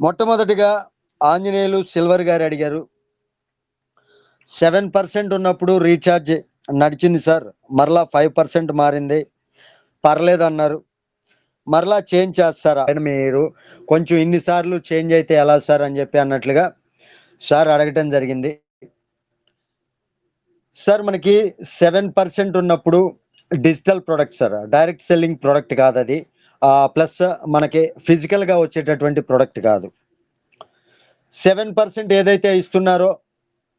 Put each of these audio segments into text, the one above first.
మొట్టమొదటిగా ఆంజనేయులు సిల్వర్ గారు అడిగారు. 7% ఉన్నప్పుడు రీఛార్జ్ నడిచింది సార్. మరలా 5% మారింది. పర్లేదన్నారు. మరలా చేంజ్ చేస్తారా? అని మీరు కొంచెం ఇన్ని సార్లు చేంజ్ అయితే ఎలా సార్ అని చెప్పి అన్నట్లుగా సార్ అడగటం జరిగింది. సార్ మనకి 7% ఉన్నప్పుడు digital product sir. Direct selling product కాదది. ప్లస్ మనకి ఫిజికల్‌గా వచ్చేటటువంటి ప్రొడక్ట్ కాదు. 7% ఏదైతే ఇస్తున్నారో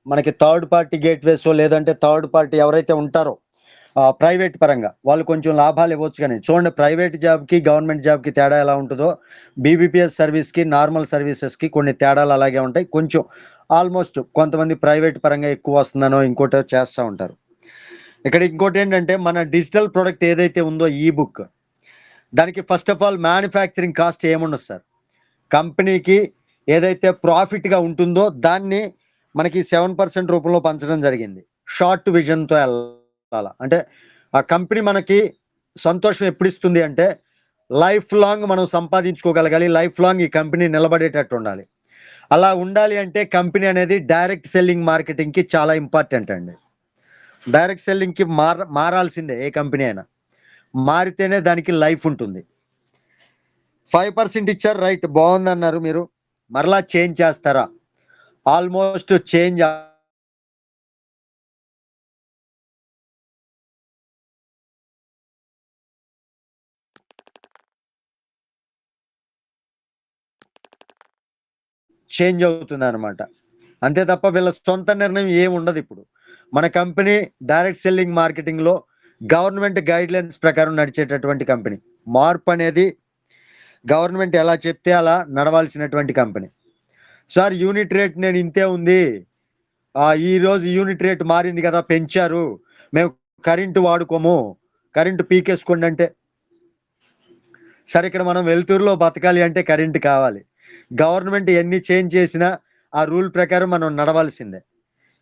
మనకి థర్డ్ పార్టీ గేట్‌వేసో లేదంటే థర్డ్ పార్టీ ఎవరైతే ఉంటారో ప్రైవేట్ పరంగా వాళ్ళు కొంచెం లాభాలు ఇవ్వచ్చు గానీ, చూడండి ప్రైవేట్ జాబ్‌కి, గవర్నమెంట్ జాబ్‌కి తేడా ఎలా ఉంటదో, బీబీపీఎస్ సర్వీస్‌కి, నార్మల్ సర్వీసెస్‌కి కొన్ని తేడాలు అలాగే ఉంటాయి. కొంచెం ఆల్మోస్ట్ కొంతమంది ప్రైవేట్ పరంగా ఎక్కువ వస్తుందనో, ఇంకోటో చేస్తా ఉంటారు. ఇక్కడ ఇంకోటేంటంటే మన డిజిటల్ ప్రొడక్ట్ ఏదైతే ఉందో ఈ బుక్, దానికి first of all manufacturing cost ఏముండదు సార్. కంపెనీకి ఏదైతే ప్రాఫిట్‌గా ఉంటుందో దాన్ని మనకి 7% రూపంలో పంచడం జరిగింది. షార్ట్ విజన్‌తో ఎళ్ళాల. అంటే ఆ కంపెనీ మనకి సంతోషం ఎప్పుడిస్తుంది అంటే, లైఫ్ లాంగ్ మనం సంపాదించుకోగలగాలి. లైఫ్ లాంగ్ ఈ కంపెనీ నిలబడేటట్టు ఉండాలి. అలా ఉండాలి అంటే కంపెనీ అనేది డైరెక్ట్ సెల్లింగ్ మార్కెటింగ్‌కి చాలా ఇంపార్టెంట్ అండి. డైరెక్ట్ సెల్లింగ్‌కి మారాల్సిందే ఏ కంపెనీ అయినా. మారితేనే దానికి లైఫ్ ఉంటుంది. 5% ఇచ్చారు రైట్ బావుందన్నారు మీరు. మరలా చేంజ్ చేస్తారా? ఆల్మోస్ట్ చేంజ్ చేంజ్ అవుతుందనమాట. అంతే తప్ప వీళ్ళ సొంత నిర్ణయం ఏముండదిప్పుడు. మన కంపెనీ డైరెక్ట్ సెల్లింగ్ మార్కెటింగ్‌లో గవర్నమెంట్ గైడ్‌లైన్స్ ప్రకారం నడిచేటటువంటి కంపెనీ. మార్పనేది గవర్నమెంట్ ఎలా చెప్తే అలా నడవాల్సినటువంటి కంపెనీ. సార్ యూనిట్ రేట్ నేను ఇంతే ఉంది. ఈరోజు యూనిట్ రేట్ మారింది గదా! పెంచారు. మేము కరెంట్ వాడుకోము. కరెంట్ పీకేసుకోండి అంటే, సరే ఇక్కడ మనం వెలుతురులో బతకాలి అంటే కరెంట్ కావాలి. గవర్నమెంట్ ఎన్ని చేంజ్ చేసినా ఆ రూల్ ప్రకారం మనం నడవాల్సిందే.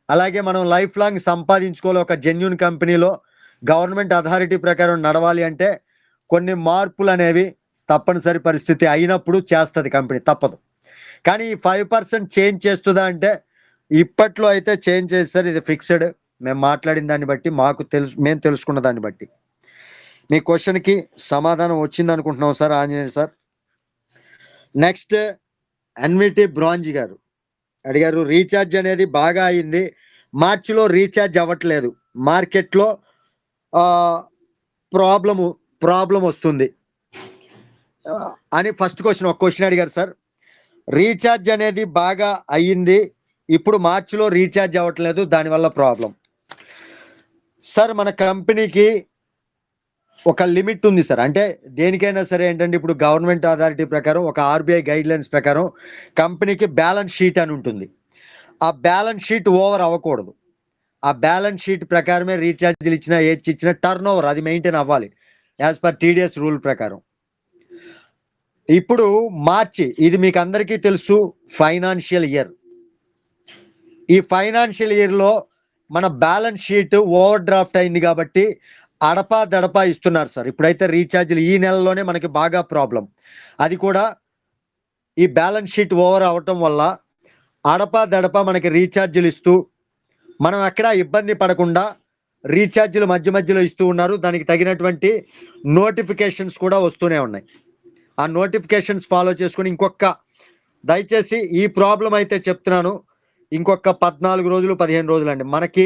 అలాగే మనం లైఫ్ లాంగ్ సంపాదించుకోవాలి ఒక జెన్యూన్ కంపెనీలో గవర్నమెంట్ అథారిటీ ప్రకారం నడవాలి అంటే కొన్ని మార్పులనేవి తప్పనిసరి పరిస్థితి అయినప్పుడు చేస్తది కంపెనీ తప్పదు. కానీ ఈ 5% చేంజ్ చేస్తదా అంటే ఇప్పట్లో అయితే చేంజ్ చేస్తారు. ఇది ఫిక్స్‌డ్. మేము మాట్లాడిన దాన్ని బట్టి మేము తెలుసుకున్న దాన్ని బట్టి. మీ క్వెషన్‌కి సమాధానం వచ్చిందనుకుంటున్నాం sir Anjaneyulu sir. Next NVT bronze గారు అడిగారు. రీచార్జ్ అనేది బాగా అయింది. మార్చిలో రీచార్జ్ అవ్వట్లేదు. మార్కెట్‌లో ఆహ్, ప్రాబ్లము ప్రాబ్లమ్ వస్తుంది. అని ఫస్ట్ క్వెషన్ ఒక క్వెషన్ అడిగారు సార్. రీచార్జ్ అనేది బాగా అయ్యింది. ఇప్పుడు మార్చిలో రీచార్జ్ అవ్వట్లేదు. దానివల్ల ప్రాబ్లమ్. సార్ మన కంపెనీకి ఒక లిమిట్ ఉంది సార్. అంటే దేనికైనా సరే ఏంటంటే ఇప్పుడు గవర్నమెంట్ అథారిటీ ప్రకారం ఒక ఆర్‌బీఐ గైడ్‌లైన్స్ ప్రకారం కంపెనీకి బ్యాలెన్స్ షీట్ అని ఉంటుంది. ఆ బ్యాలెన్స్ షీట్ ఓవర్ అవ్వకూడదు. ఆ బ్యాలెన్స్ షీట్ ప్రకారమే రీచార్జ్‌లు ఇచ్చినా, ఏది ఇచ్చినా టర్నోవర్ అది మెయింటైన్ అవ్వాలి. యాస్ పర్ టీడీఎస్ రూల్ ప్రకారం. ఇప్పుడు మార్చి ఇది మీకు అందరికీ తెలుసు ఫైనాన్షియల్ ఇయర్. ఈ ఫైనాన్షియల్ ఇయర్‌లో మన బ్యాలెన్స్ షీట్ ఓవర్ డ్రాఫ్ట్ అయింది కాబట్టి అడపా-దడపా ఇస్తున్నారు సార్. ఇప్పుడైతే రీచార్జ్‌లు ఈ నెలలోనే మనకి బాగా ప్రాబ్లమ్. అది కూడా ఈ బ్యాలెన్స్ షీట్ ఓవర్ అవ్వటం వల్ల అడపా-దడపా మనకి రీచార్జ్‌లు ఇస్తూ మనం ఎక్కడా ఇబ్బంది పడకుండా రీచార్జ్‌లు మధ్య మధ్యలో ఇస్తూ ఉన్నారు. దానికి తగినటువంటి నోటిఫికేషన్స్ కూడా వస్తూనే ఉన్నాయి. ఆ నోటిఫికేషన్స్ ఫాలో చేసుకొని దయచేసి ఈ ప్రాబ్లమ్ అయితే చెప్తున్నాను. ఇంకొక 14 రోజులు, 15 రోజులండి. మనకి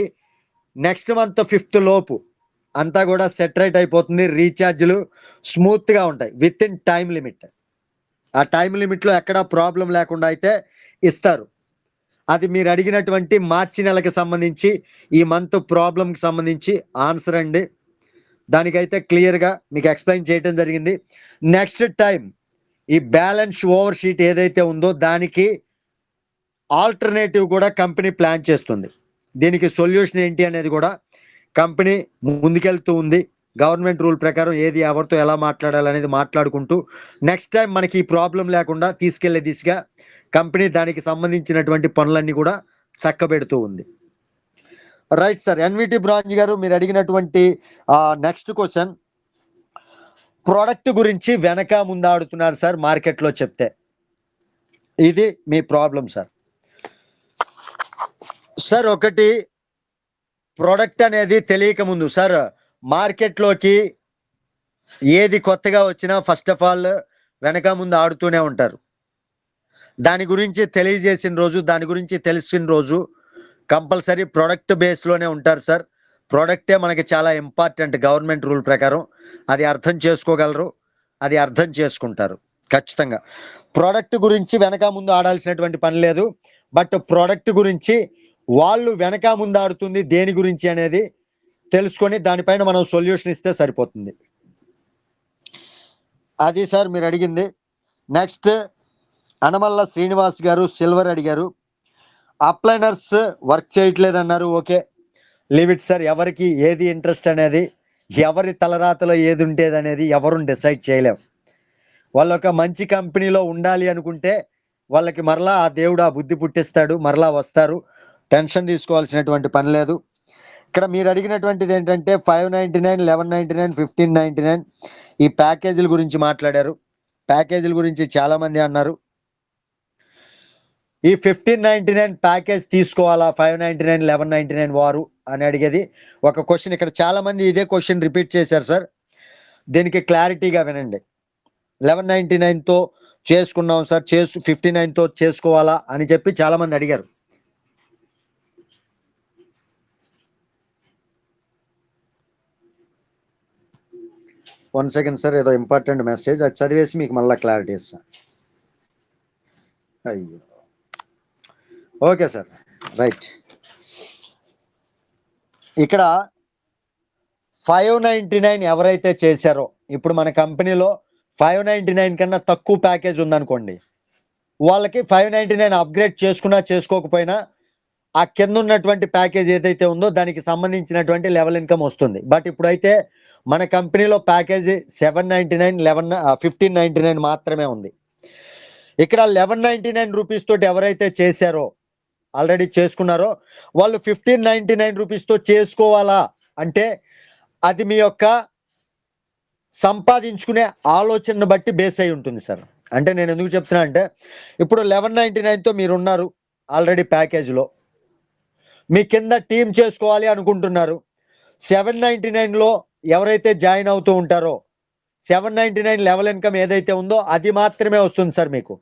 నెక్స్ట్ మంత్ 5థ్ లోపు అంతా కూడా సెట్ రైట్ అయిపోతుంది. రీచార్జ్‌లు స్మూత్‌గా ఉంటాయి. Within time limit. ఆ టైమ్ లిమిట్‌లో ఎక్కడా ప్రాబ్లమ్ లేకుండా అయితే ఇస్తారు. అది మీరు అడిగినటువంటి మార్చి నెలకి సంబంధించి ఈ మంత్ ప్రాబ్లమ్‌కి సంబంధించి ఆన్సర్ అండి. దానికైతే క్లియర్‌గా మీకు ఎక్స్‌ప్లెయిన్ చేయటం జరిగింది. నెక్స్ట్ టైమ్ ఈ బ్యాలెన్స్ ఓవర్ షీట్ ఏదైతే ఉందో దానికి ఆల్టర్‌నేటివ్ కూడా కంపెనీ ప్లాన్ చేస్తుంది. దీనికి సొల్యూషన్ ఏంటి అనేది కూడా కంపెనీ ముందుకెళ్తూ ఉంది. గవర్నమెంట్ రూల్ ప్రకారం ఏది ఎవరితో ఎలా మాట్లాడాలనేది మాట్లాడుకుంటూ నెక్స్ట్ టైమ్ మనకి ఈ ప్రాబ్లమ్ లేకుండా తీసుకెళ్లే దిశగా కంపెనీ దానికి సంబంధించినటువంటి పనులన్నీ కూడా చక్కబెడుతూ ఉంది. Right sir. ఎన్విటి బ్రాంజ్ గారు మీరు అడిగినటువంటి నెక్స్ట్ క్వెషన్ ప్రొడక్ట్ గురించి వెనక ముందు ఆడుతున్నారు సార్ మార్కెట్‌లో చెప్తే. ఇది మీ ప్రాబ్లం సార్. సార్ ఒకటి, ప్రోడక్ట్ అనేది తెలియక ముందు సార్ మార్కెట్లోకి ఏది కొత్తగా వచ్చినా ఫస్ట్ ఆఫ్ ఆల్ వెనక ముందు ఆడుతూనే ఉంటారు. దాని గురించి తెలియజేసిన రోజు, దాని గురించి తెలిసిన రోజు కంపల్సరీ ప్రోడక్ట్ బేస్లోనే ఉంటారు సార్. ప్రోడక్టే మనకి చాలా ఇంపార్టెంట్ గవర్నమెంట్ రూల్ ప్రకారం. అది అర్థం చేసుకోగలరు, అది అర్థం చేసుకుంటారు ఖచ్చితంగా. ప్రోడక్ట్ గురించి వెనక ముందు ఆడాల్సినటువంటి పని లేదు. బట్ ప్రోడక్ట్ గురించి వాళ్ళు వెనక ముందు ఆడుతుంది దేని గురించి అనేది తెలుసుకొని దానిపైన మనం సొల్యూషన్ ఇస్తే సరిపోతుంది. అది సార్ మీరు అడిగింది. నెక్స్ట్ అనమల్ల శ్రీనివాస్ గారు సిల్వర్ అడిగారు. అప్లైనర్స్ వర్క్ చేయట్లేదన్నారు. Okay, leave it sir. ఎవరికి ఏది ఇంట్రెస్ట్ అనేది, ఎవరి తలరాతలో ఏది ఉండేది అనేది ఎవరు డిసైడ్ చేయలేం. వాళ్ళు ఒక మంచి కంపెనీలో ఉండాలి అనుకుంటే వాళ్ళకి మరలా ఆ దేవుడు ఆ బుద్ధి పుట్టిస్తాడు, మరలా వస్తారు. టెన్షన్ తీసుకోవాల్సినటువంటి పని లేదు. ఇక్కడ మీరు అడిగినటువంటిది ఏంటంటే 599, 1199, 1599 ఈ ప్యాకేజీల గురించి మాట్లాడారు. ప్యాకేజీల గురించి చాలామంది అన్నారు. ఈ 1599 ప్యాకేజ్ తీసుకోవాలా, 599, 1199 వారు అని అడిగేది ఒక క్వశ్చన్. ఇక్కడ చాలామంది ఇదే క్వశ్చన్ రిపీట్ చేశారు సార్. దీనికి క్లారిటీగా వినండి. 1199తో చేసుకున్నాం సార్, 59తో చేసుకోవాలా అని చెప్పి చాలామంది అడిగారు. వన్ సెకండ్ సార్, ఏదో ఇంపార్టెంట్ మెసేజ్, అది చదివేసి మీకు మళ్ళీ క్లారిటీ ఇస్తా. అయ్యో, ఓకే సార్, రైట్. ఇక్కడ 599 ఎవరైతే చేశారో, ఇప్పుడు మన కంపెనీలో 599 కన్నా తక్కువ ప్యాకేజ్ ఉందనుకోండి, వాళ్ళకి 599 అప్గ్రేడ్ చేసుకున్నా చేసుకోకపోయినా ఆ కింద ఉన్నటువంటి ప్యాకేజ్ ఏదైతే ఉందో దానికి సంబంధించినటువంటి లెవెల్ ఇన్కమ్ వస్తుంది. బట్ ఇప్పుడైతే మన కంపెనీలో ప్యాకేజీ 799, 1599 మాత్రమే ఉంది. ఇక్కడ 1199 రూపీస్ తోటి ఎవరైతే చేశారో, ఆల్రెడీ చేసుకున్నారో, వాళ్ళు 1599 రూపీస్తో చేసుకోవాలా అంటే అది మీ యొక్క సంపాదించుకునే ఆలోచనను బట్టి బేస్ అయి ఉంటుంది సార్. అంటే నేను ఎందుకు చెప్తున్నా అంటే, ఇప్పుడు 1199తో మీరు ఉన్నారు ఆల్రెడీ ప్యాకేజ్లో, మీ కింద టీం చేసుకోవాలి అనుకుంటున్నారు. 799లో ఎవరైతే జాయిన్ అవుతూ ఉంటారో 799 లెవెల్ ఇన్కమ్ ఏదైతే ఉందో అది మాత్రమే వస్తుంది సార్ మీకు.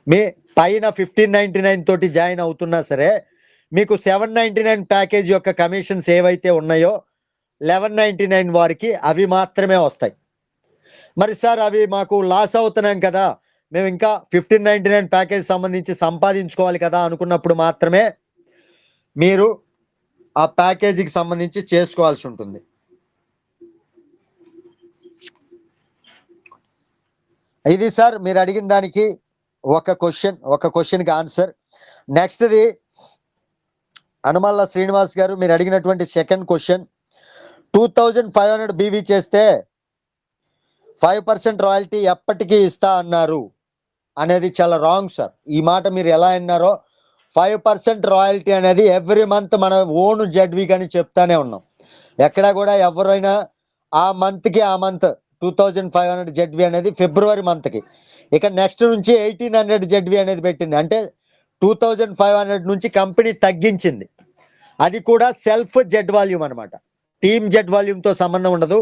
మీ పైన 1599 తోటి జాయిన్ అవుతున్నా సరే మీకు 799 ప్యాకేజ్ యొక్క కమిషన్స్ ఏవైతే ఉన్నాయో 1199 వారికి అవి మాత్రమే వస్తాయి. మరి సార్ అవి మాకు లాస్ అవుతున్నాం కదా, మేము ఇంకా 1599 ప్యాకేజ్ సంబంధించి సంపాదించుకోవాలి కదా అనుకున్నప్పుడు మాత్రమే మీరు ఆ ప్యాకేజీకి సంబంధించి చేసుకోవాల్సి ఉంటుంది. ఇది సార్ మీరు అడిగిన దానికి ఒక క్వశ్చన్కి ఆన్సర్. నెక్స్ట్ది అనమల్ల శ్రీనివాస్ గారు మీరు అడిగినటువంటి సెకండ్ క్వశ్చన్, 2500 బీవీ చేస్తే 5% రాయల్టీ ఎప్పటికీ ఇస్తా అన్నారు అనేది చాలా రాంగ్ సార్. ఈ మాట మీరు ఎలా అన్నారో, 5% రాయల్టీ అనేది ఎవ్రీ మంత్ మన ఓన్ జెడ్వి కానీ చెప్తానే ఉన్నాం. ఎక్కడా కూడా ఎవరైనా ఆ మంత్ 2500 జెడ్వి అనేది ఫిబ్రవరి మంత్కి, ఇక నెక్స్ట్ నుంచి 1800 జెడ్వి అనేది పెట్టింది. అంటే 2500 నుంచి కంపెనీ తగ్గించింది. అది కూడా సెల్ఫ్ జెడ్ వాల్యూమ్ అనమాట. టీమ్ జెడ్ వాల్యూమ్తో సంబంధం ఉండదు.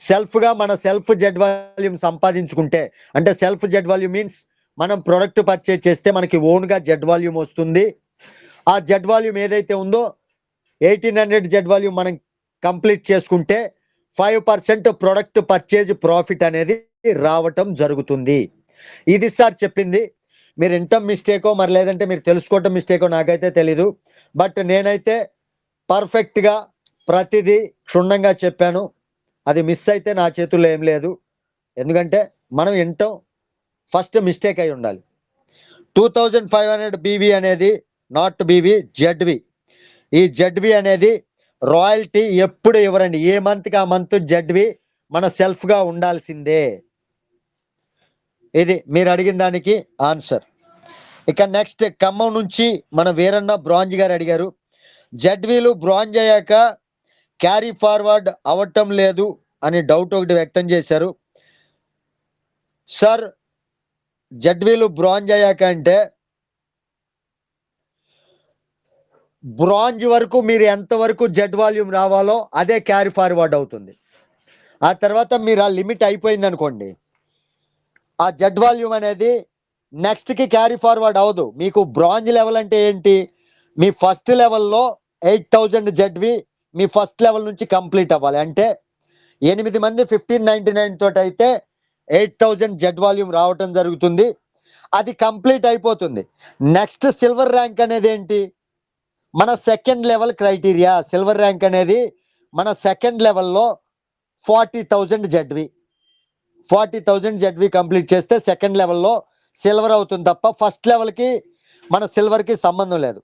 సెల్ఫ్గా మన సెల్ఫ్ జెడ్ వాల్యూమ్ సంపాదించుకుంటే, అంటే సెల్ఫ్ జెడ్ వాల్యూమ్ మీన్స్ మనం ప్రొడక్ట్ పర్చేజ్ చేస్తే మనకి ఓన్గా జెడ్ వాల్యూమ్ వస్తుంది. ఆ జెడ్ వాల్యూమ్ ఏదైతే ఉందో 1800 జెడ్ వాల్యూమ్ మనం కంప్లీట్ చేసుకుంటే 5% ప్రొడక్ట్ పర్చేజ్ ప్రాఫిట్ అనేది రావటం జరుగుతుంది. ఇది సార్ చెప్పింది. మీరు వినటం మిస్టేకో మరి లేదంటే మీరు తెలుసుకోవటం మిస్టేకో నాకైతే తెలీదు. బట్ నేనైతే పర్ఫెక్ట్గా ప్రతిదీ క్షుణ్ణంగా చెప్పాను. అది మిస్ అయితే నా చేతుల్లో ఏం లేదు. ఎందుకంటే మనం వినటం ఫస్ట్ మిస్టేక్ అయి ఉండాలి. 2500 బీవీ అనేది నాట్ బీవీ, జెడ్వి. ఈ జెడ్వి అనేది రాయల్టీ ఎప్పుడు ఇవ్వరండి. ఏ మంత్కి ఆ మంత్ జెడ్వి మన సెల్ఫ్గా ఉండాల్సిందే. ఇది మీరు అడిగిన దానికి ఆన్సర్. ఇక నెక్స్ట్ ఖమ్మం నుంచి మన వీరన్న బ్రాంజ్ గారు అడిగారు, జెడ్వీలు బ్రాంజ్ అయ్యాక క్యారీ ఫార్వర్డ్ అవ్వటం లేదు అని డౌట్ ఒకటి వ్యక్తం చేశారు. సార్ జెడ్వీలు బ్రాంజ్ అయ్యాక అంటే బ్రాంజ్ వరకు మీరు ఎంతవరకు జెడ్ వాల్యూమ్ రావాలో అదే క్యారీ ఫార్వర్డ్ అవుతుంది. ఆ తర్వాత మీరు ఆ లిమిట్ అయిపోయింది అనుకోండి, ఆ జెడ్ వాల్యూమ్ అనేది నెక్స్ట్కి క్యారీ ఫార్వర్డ్ అవ్వదు. మీకు బ్రాంజ్ లెవెల్ అంటే ఏంటి, మీ ఫస్ట్ లెవెల్లో 8000 జెడ్వి మీ ఫస్ట్ లెవెల్ నుంచి కంప్లీట్ అవ్వాలి. అంటే 8 మంది 1599 తోటి అయితే 8000 జెడ్ వాల్యూమ్ రావటం జరుగుతుంది. అది కంప్లీట్ అయిపోతుంది. నెక్స్ట్ సిల్వర్ ర్యాంక్ అనేది ఏంటి, మన second level criteria. Silver rank అనేది మన సెకండ్ లెవెల్లో 40,000 జెడ్వి 40,000 జెడ్వి కంప్లీట్ చేస్తే సెకండ్ లెవెల్లో సిల్వర్ అవుతుంది తప్ప ఫస్ట్ లెవెల్కి మన సిల్వర్కి సంబంధం లేదు.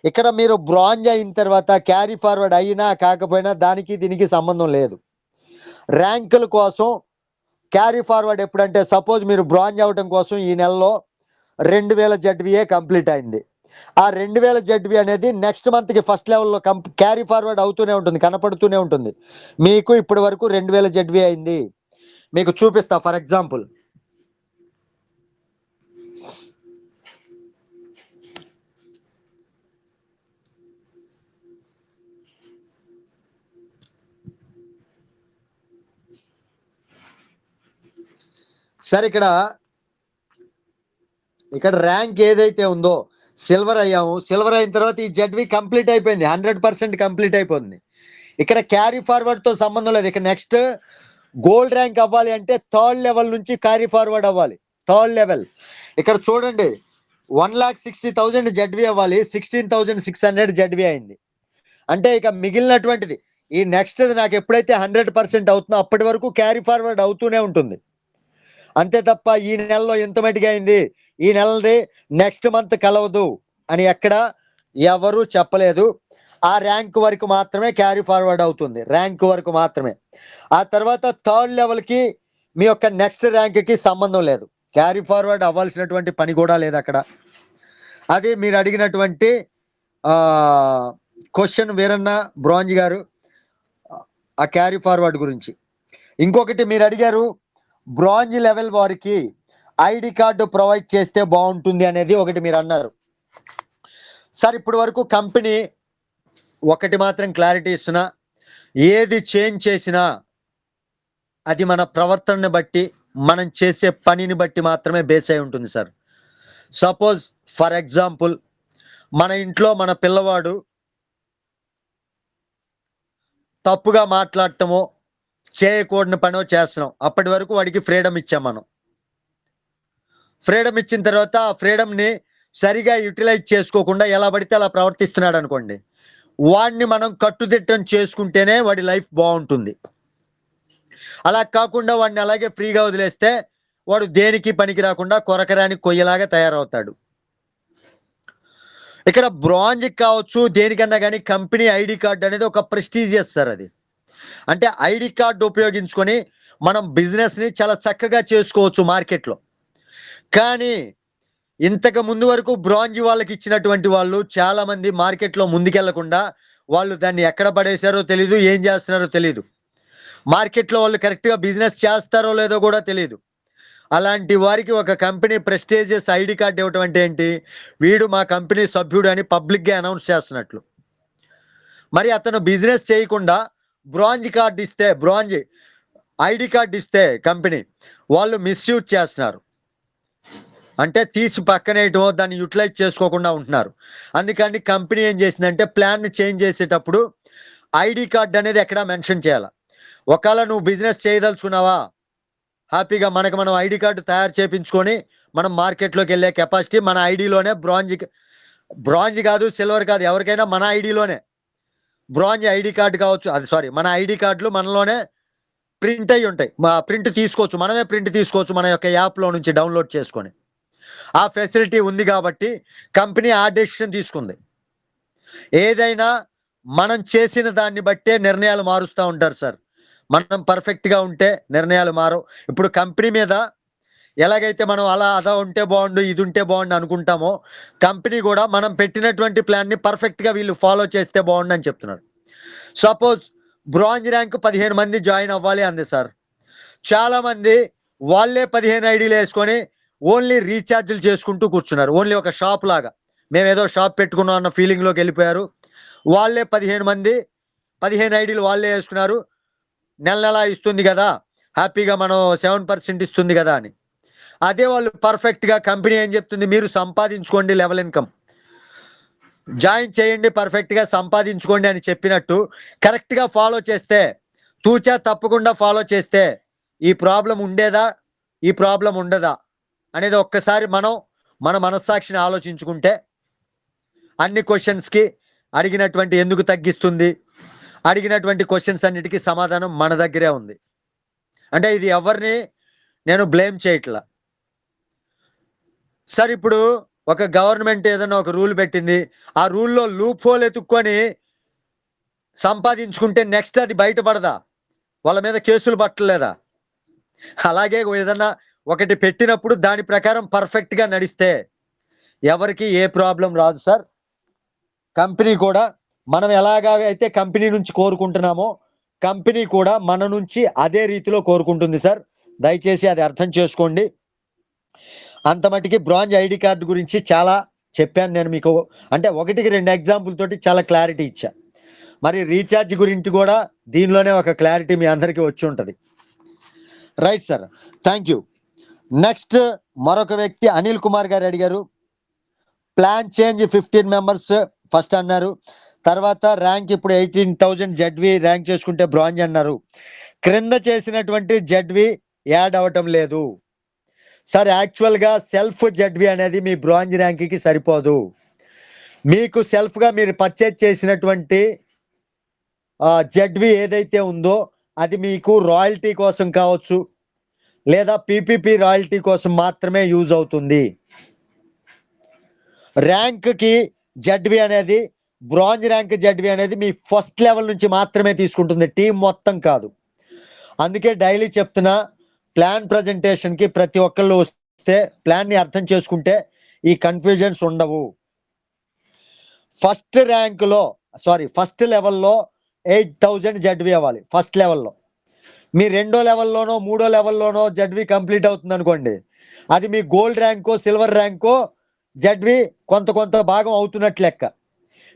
ఇక్కడ మీరు బ్రాంజ్ అయిన తర్వాత క్యారీ ఫార్వర్డ్ అయినా కాకపోయినా దానికి దీనికి సంబంధం లేదు. ర్యాంకుల కోసం క్యారీ ఫార్వర్డ్ ఎప్పుడంటే, సపోజ్ మీరు బ్రాంజ్ అవ్వడం కోసం ఈ నెలలో 2000 జెడ్విఏ కంప్లీట్ అయింది. ఆ 2000 జెడ్వి అనేది నెక్స్ట్ మంత్కి ఫస్ట్ లెవెల్లో క్యారీ ఫార్వర్డ్ అవుతూనే ఉంటుంది, కనపడుతూనే ఉంటుంది. మీకు ఇప్పటి వరకు 2000 జెడ్వి అయింది. మీకు చూపిస్తా ఫర్ ఎగ్జాంపుల్. సరే, ఇక్కడ ర్యాంక్ ఏదైతే ఉందో సిల్వర్ అయ్యాము. సిల్వర్ అయిన తర్వాత ఈ జెడ్వి కంప్లీట్ అయిపోయింది, 100% కంప్లీట్ అయిపోయింది. ఇక్కడ క్యారీ ఫార్వర్డ్తో సంబంధం లేదు. ఇక నెక్స్ట్ గోల్డ్ ర్యాంక్ అవ్వాలి అంటే థర్డ్ లెవెల్ నుంచి క్యారీ ఫార్వర్డ్ అవ్వాలి. థర్డ్ లెవెల్ ఇక్కడ చూడండి, 1,60,000 జెడ్వి అవ్వాలి, 16,600 జెడ్వి అయింది. అంటే ఇక మిగిలినటువంటిది ఈ నెక్స్ట్ నాకు ఎప్పుడైతే 100% అవుతుందో అప్పటి వరకు క్యారీ ఫార్వర్డ్ అవుతూనే ఉంటుంది. అంతే తప్ప ఈ నెలలో ఎంత మటుగా అయింది, ఈ నెలది నెక్స్ట్ మంత్ కలవదు అని ఎక్కడ ఎవరు చెప్పలేదు. ఆ ర్యాంక్ వరకు మాత్రమే క్యారీ ఫార్వర్డ్ అవుతుంది, ర్యాంక్ వరకు మాత్రమే. ఆ తర్వాత థర్డ్ లెవెల్కి మీ యొక్క నెక్స్ట్ ర్యాంక్కి సంబంధం లేదు, క్యారీ ఫార్వర్డ్ అవ్వాల్సినటువంటి పని కూడా లేదు అక్కడ. అది మీరు అడిగినటువంటి క్వశ్చన్ వీరన్న బ్రాంజ్ గారు, ఆ క్యారీ ఫార్వర్డ్ గురించి. ఇంకొకటి మీరు అడిగారు, బ్రాంజ్ లెవెల్ వారికి ఐడి కార్డు ప్రొవైడ్ చేస్తే బాగుంటుంది అనేది ఒకటి మీరు అన్నారు. సార్, ఇప్పటి వరకు కంపెనీ ఒకటి మాత్రం క్లారిటీ ఇస్తున్నా, ఏది చేంజ్ చేసినా అది మన ప్రవర్తనని బట్టి, మనం చేసే పనిని బట్టి మాత్రమే బేస్ అయి ఉంటుంది సార్. సపోజ్ ఫర్ ఎగ్జాంపుల్, మన ఇంట్లో మన పిల్లవాడు తప్పుగా మాట్లాడటమో చేయకూడని పనో చేస్తున్నాం, అప్పటి వరకు వాడికి ఫ్రీడమ్ ఇచ్చాం మనం. ఫ్రీడమ్ ఇచ్చిన తర్వాత ఆ ఫ్రీడమ్ని సరిగా యూటిలైజ్ చేసుకోకుండా ఎలా పడితే అలా ప్రవర్తిస్తున్నాడు అనుకోండి, వాడిని మనం కట్టుదిట్టం చేసుకుంటేనే వాడి లైఫ్ బాగుంటుంది. అలా కాకుండా వాడిని అలాగే ఫ్రీగా వదిలేస్తే వాడు దేనికి పనికి రాకుండా కొరకరాని కొయ్యలాగా తయారవుతాడు. ఇక్కడ బ్రాంజ్కి కావచ్చు దేనికన్నా కానీ కంపెనీ ఐడి కార్డు అనేది ఒక ప్రెస్టీజియస్ సార్. అది అంటే ఐడి కార్డు ఉపయోగించుకొని మనం బిజినెస్ని చాలా చక్కగా చేసుకోవచ్చు మార్కెట్లో. కానీ ఇంతకు ముందు వరకు బ్రాంజ్ వాళ్ళకి ఇచ్చినటువంటి వాళ్ళు చాలామంది మార్కెట్లో ముందుకెళ్లకుండా వాళ్ళు దాన్ని ఎక్కడ పడేశారో తెలీదు, ఏం చేస్తున్నారో తెలీదు. మార్కెట్లో వాళ్ళు కరెక్ట్గా బిజినెస్ చేస్తారో లేదో కూడా తెలీదు. అలాంటి వారికి ఒక కంపెనీ ప్రెస్టీజియస్ ఐడి కార్డు ఇవ్వటం అంటే ఏంటి, వీడు మా కంపెనీ సభ్యుడు అని పబ్లిక్గా అనౌన్స్ చేస్తున్నట్లు. మరి అతను బిజినెస్ చేయకుండా బ్రాంజ్ కార్డు ఇస్తే, బ్రాంజ్ ఐడి కార్డు ఇస్తే కంపెనీ వాళ్ళు మిస్యూజ్ చేస్తున్నారు. అంటే తీసి పక్కనేయటమో దాన్ని యూటిలైజ్ చేసుకోకుండా ఉంటున్నారు. అందుకని కంపెనీ ఏం చేసిందంటే ప్లాన్ని చేంజ్ చేసేటప్పుడు ఐడి కార్డు అనేది ఎక్కడ మెన్షన్ చేయాలి. ఒకవేళ నువ్వు బిజినెస్ చేయదలుచుకున్నావా, హ్యాపీగా మనం ఐడి కార్డు తయారు చేయించుకొని మనం మార్కెట్లోకి వెళ్ళే కెపాసిటీ మన ఐడిలోనే, బ్రాంజ్ కాదు సిల్వర్ కాదు, ఎవరికైనా మన ఐడిలోనే బ్రాంజ్ ఐడి కార్డు కావచ్చు, మన ఐడి కార్డులు మనలోనే ప్రింట్ అయ్యి ఉంటాయి. ప్రింట్ తీసుకోవచ్చు, మనమే ప్రింట్ తీసుకోవచ్చు మన యొక్క యాప్లో నుంచి డౌన్లోడ్ చేసుకొని. ఆ ఫెసిలిటీ ఉంది కాబట్టి కంపెనీ ఆ డెసిషన్ తీసుకుంది. ఏదైనా మనం చేసిన దాన్ని బట్టే నిర్ణయాలు మారుస్తూ ఉంటారు సార్. మనం పర్ఫెక్ట్గా ఉంటే నిర్ణయాలు మారవు. ఇప్పుడు కంపెనీ మీద ఎలాగైతే మనం అదా ఉంటే బాగుండు, ఇది ఉంటే బాగుండు అనుకుంటామో, కంపెనీ కూడా మనం పెట్టినటువంటి ప్లాన్ని పర్ఫెక్ట్గా వీళ్ళు ఫాలో చేస్తే బాగుండు అని చెప్తున్నారు. సపోజ్ బ్రాంజ్ ర్యాంక్ 15 మంది జాయిన్ అవ్వాలి అంది సార్. చాలామంది వాళ్ళే 15 ఐడీలు వేసుకొని ఓన్లీ రీఛార్జ్లు చేసుకుంటూ కూర్చున్నారు. ఓన్లీ ఒక షాప్ లాగా, మేము ఏదో షాప్ పెట్టుకున్నాం అన్న ఫీలింగ్లోకి వెళ్ళిపోయారు. వాళ్ళే 15 మంది 15 ఐడీలు వాళ్ళే వేసుకున్నారు, నెల ఇస్తుంది కదా, హ్యాపీగా మనం 7% ఇస్తుంది కదా అని. అదే వాళ్ళు పర్ఫెక్ట్గా కంపెనీ ఏం చెప్తుంది, మీరు సంపాదించుకోండి, లెవెల్ ఇన్కమ్ జాయిన్ చేయండి, పర్ఫెక్ట్గా సంపాదించుకోండి అని చెప్పినట్టు కరెక్ట్గా ఫాలో చేస్తే, తూచా తప్పకుండా ఫాలో చేస్తే ఈ ప్రాబ్లం ఉండేదా, ఈ ప్రాబ్లం ఉండదా అనేది ఒక్కసారి మన మనస్సాక్షిని ఆలోచించుకుంటే అన్ని క్వశ్చన్స్కి అడిగినటువంటి ఎందుకు తగ్గిస్తుంది, అడిగినటువంటి క్వశ్చన్స్ అన్నిటికీ సమాధానం మన దగ్గరే ఉంది. అంటే ఇది ఎవరిని నేను బ్లేమ్ చేయట్లా సార్. ఇప్పుడు ఒక గవర్నమెంట్ ఏదైనా ఒక రూల్ పెట్టింది, ఆ రూల్లో లూప్ హోల్ ఎత్తుక్కొని సంపాదించుకుంటే నెక్స్ట్ అది బయటపడదా, వాళ్ళ మీద కేసులు పట్టలేదా? అలాగే ఏదన్నా ఒకటి పెట్టినప్పుడు దాని ప్రకారం పర్ఫెక్ట్గా నడిస్తే ఎవరికి ఏ ప్రాబ్లం రాదు సార్. కంపెనీ కూడా మనం ఎలాగైతే కంపెనీ నుంచి కోరుకుంటున్నామో కంపెనీ కూడా మన నుంచి అదే రీతిలో కోరుకుంటుంది సార్. దయచేసి అది అర్థం చేసుకోండి. అంత మటుకి బ్రాంజ్ ఐడి కార్డు గురించి చాలా చెప్పాను నేను మీకు. అంటే 1-2 ఎగ్జాంపుల్ తోటి చాలా క్లారిటీ ఇచ్చా. మరి రీఛార్జ్ గురించి కూడా దీనిలోనే ఒక క్లారిటీ మీ అందరికీ వచ్చి ఉంటుంది. Right sir, thank you. Next మరొక వ్యక్తి అనిల్ కుమార్ గారు అడిగారు, ప్లాన్ చేంజ్ 15 మెంబర్స్ ఫస్ట్ అన్నారు, తర్వాత ర్యాంక్ ఇప్పుడు 18,000 జెడ్వి ర్యాంక్ చేసుకుంటే బ్రాంజ్ అన్నారు. క్రింద చేసినటువంటి జెడ్వి యాడ్ అవ్వటం లేదు సార్. యాక్చువల్గా సెల్ఫ్ జెడ్వి అనేది మీ బ్రాంజ్ ర్యాంక్కి సరిపోదు. మీకు సెల్ఫ్గా మీరు పర్చేజ్ చేసినటువంటి జెడ్వి ఏదైతే ఉందో అది మీకు రాయల్టీ కోసం కావచ్చు, లేదా పీపీపీ రాయల్టీ కోసం మాత్రమే యూజ్ అవుతుంది. ర్యాంక్కి జెడ్వి అనేది, బ్రాంజ్ ర్యాంక్ జెడ్వి అనేది మీ ఫస్ట్ లెవెల్ నుంచి మాత్రమే తీసుకుంటుంది, టీం మొత్తం కాదు. అందుకే డైలీ చెప్తున్నా, ప్లాన్ ప్రజెంటేషన్కి ప్రతి ఒక్కళ్ళు వస్తే ప్లాన్ని అర్థం చేసుకుంటే ఈ కన్ఫ్యూజన్స్ ఉండవు. ఫస్ట్ లెవెల్లో 8,000 జెడ్వి అవ్వాలి ఫస్ట్ లెవెల్లో. మీ 2వ లెవెల్లోనో 3వ లెవెల్లోనో జెడ్వి కంప్లీట్ అవుతుంది అనుకోండి, అది మీ గోల్డ్ ర్యాంకో సిల్వర్ ర్యాంకో జెడ్వి కొంత భాగం అవుతున్నట్లు లెక్క.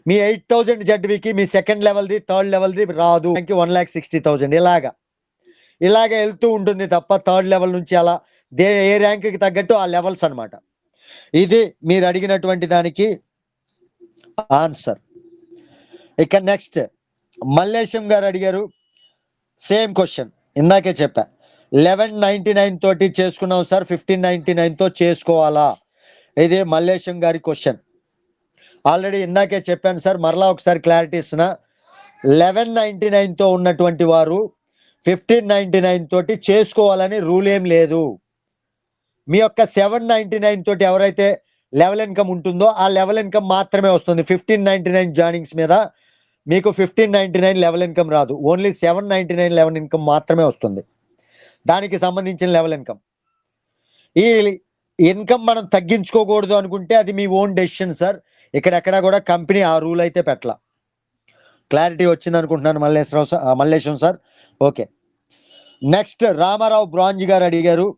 మీ 8,000 జెడ్వికి మీ సెకండ్ లెవెల్ది, థర్డ్ లెవెల్ది రాదు, 1,60,000 ఇలాగ వెళ్తూ ఉంటుంది తప్ప థర్డ్ లెవెల్ నుంచి అలా ఏ ర్యాంక్కి తగ్గట్టు ఆ లెవెల్స్ అనమాట. ఇది మీరు అడిగినటువంటి దానికి ఆన్సర్. ఇక నెక్స్ట్ మల్లేశం గారు అడిగారు, సేమ్ క్వశ్చన్ ఇందాకే చెప్పా, 1199 తోటి చేసుకున్నాం సార్, 1599తో చేసుకోవాలా? ఇది మల్లేశం గారి క్వశ్చన్. ఆల్రెడీ ఇందాకే చెప్పాను సార్, మరలా ఒకసారి క్లారిటీ ఇస్తున్నా. 1199తో ఉన్నటువంటి వారు 1599 తోటి చేసుకోవాలని రూల్ ఏం లేదు. మీ యొక్క 799 తోటి ఎవరైతే లెవెల్ ఇన్కమ్ ఉంటుందో ఆ లెవెల్ ఇన్కమ్ మాత్రమే వస్తుంది. 1599 జాయినింగ్స్ మీద మీకు 1599 లెవెల్ ఇన్కమ్ రాదు, ఓన్లీ 799 లెవెల్ ఇన్కమ్ మాత్రమే వస్తుంది, దానికి సంబంధించిన లెవెల్ ఇన్కమ్. ఈ ఇన్కమ్ మనం తగ్గించుకోకూడదు అనుకుంటే అది మీ ఓన్ డెసిషన్ సార్. ఇక్కడెక్కడా కూడా కంపెనీ ఆ రూల్ అయితే పెట్టలా. క్లారిటీ వచ్చింది అనుకుంటున్నాను Mallesham sir. Okay, next Ramarao branch గారు అడిగారు,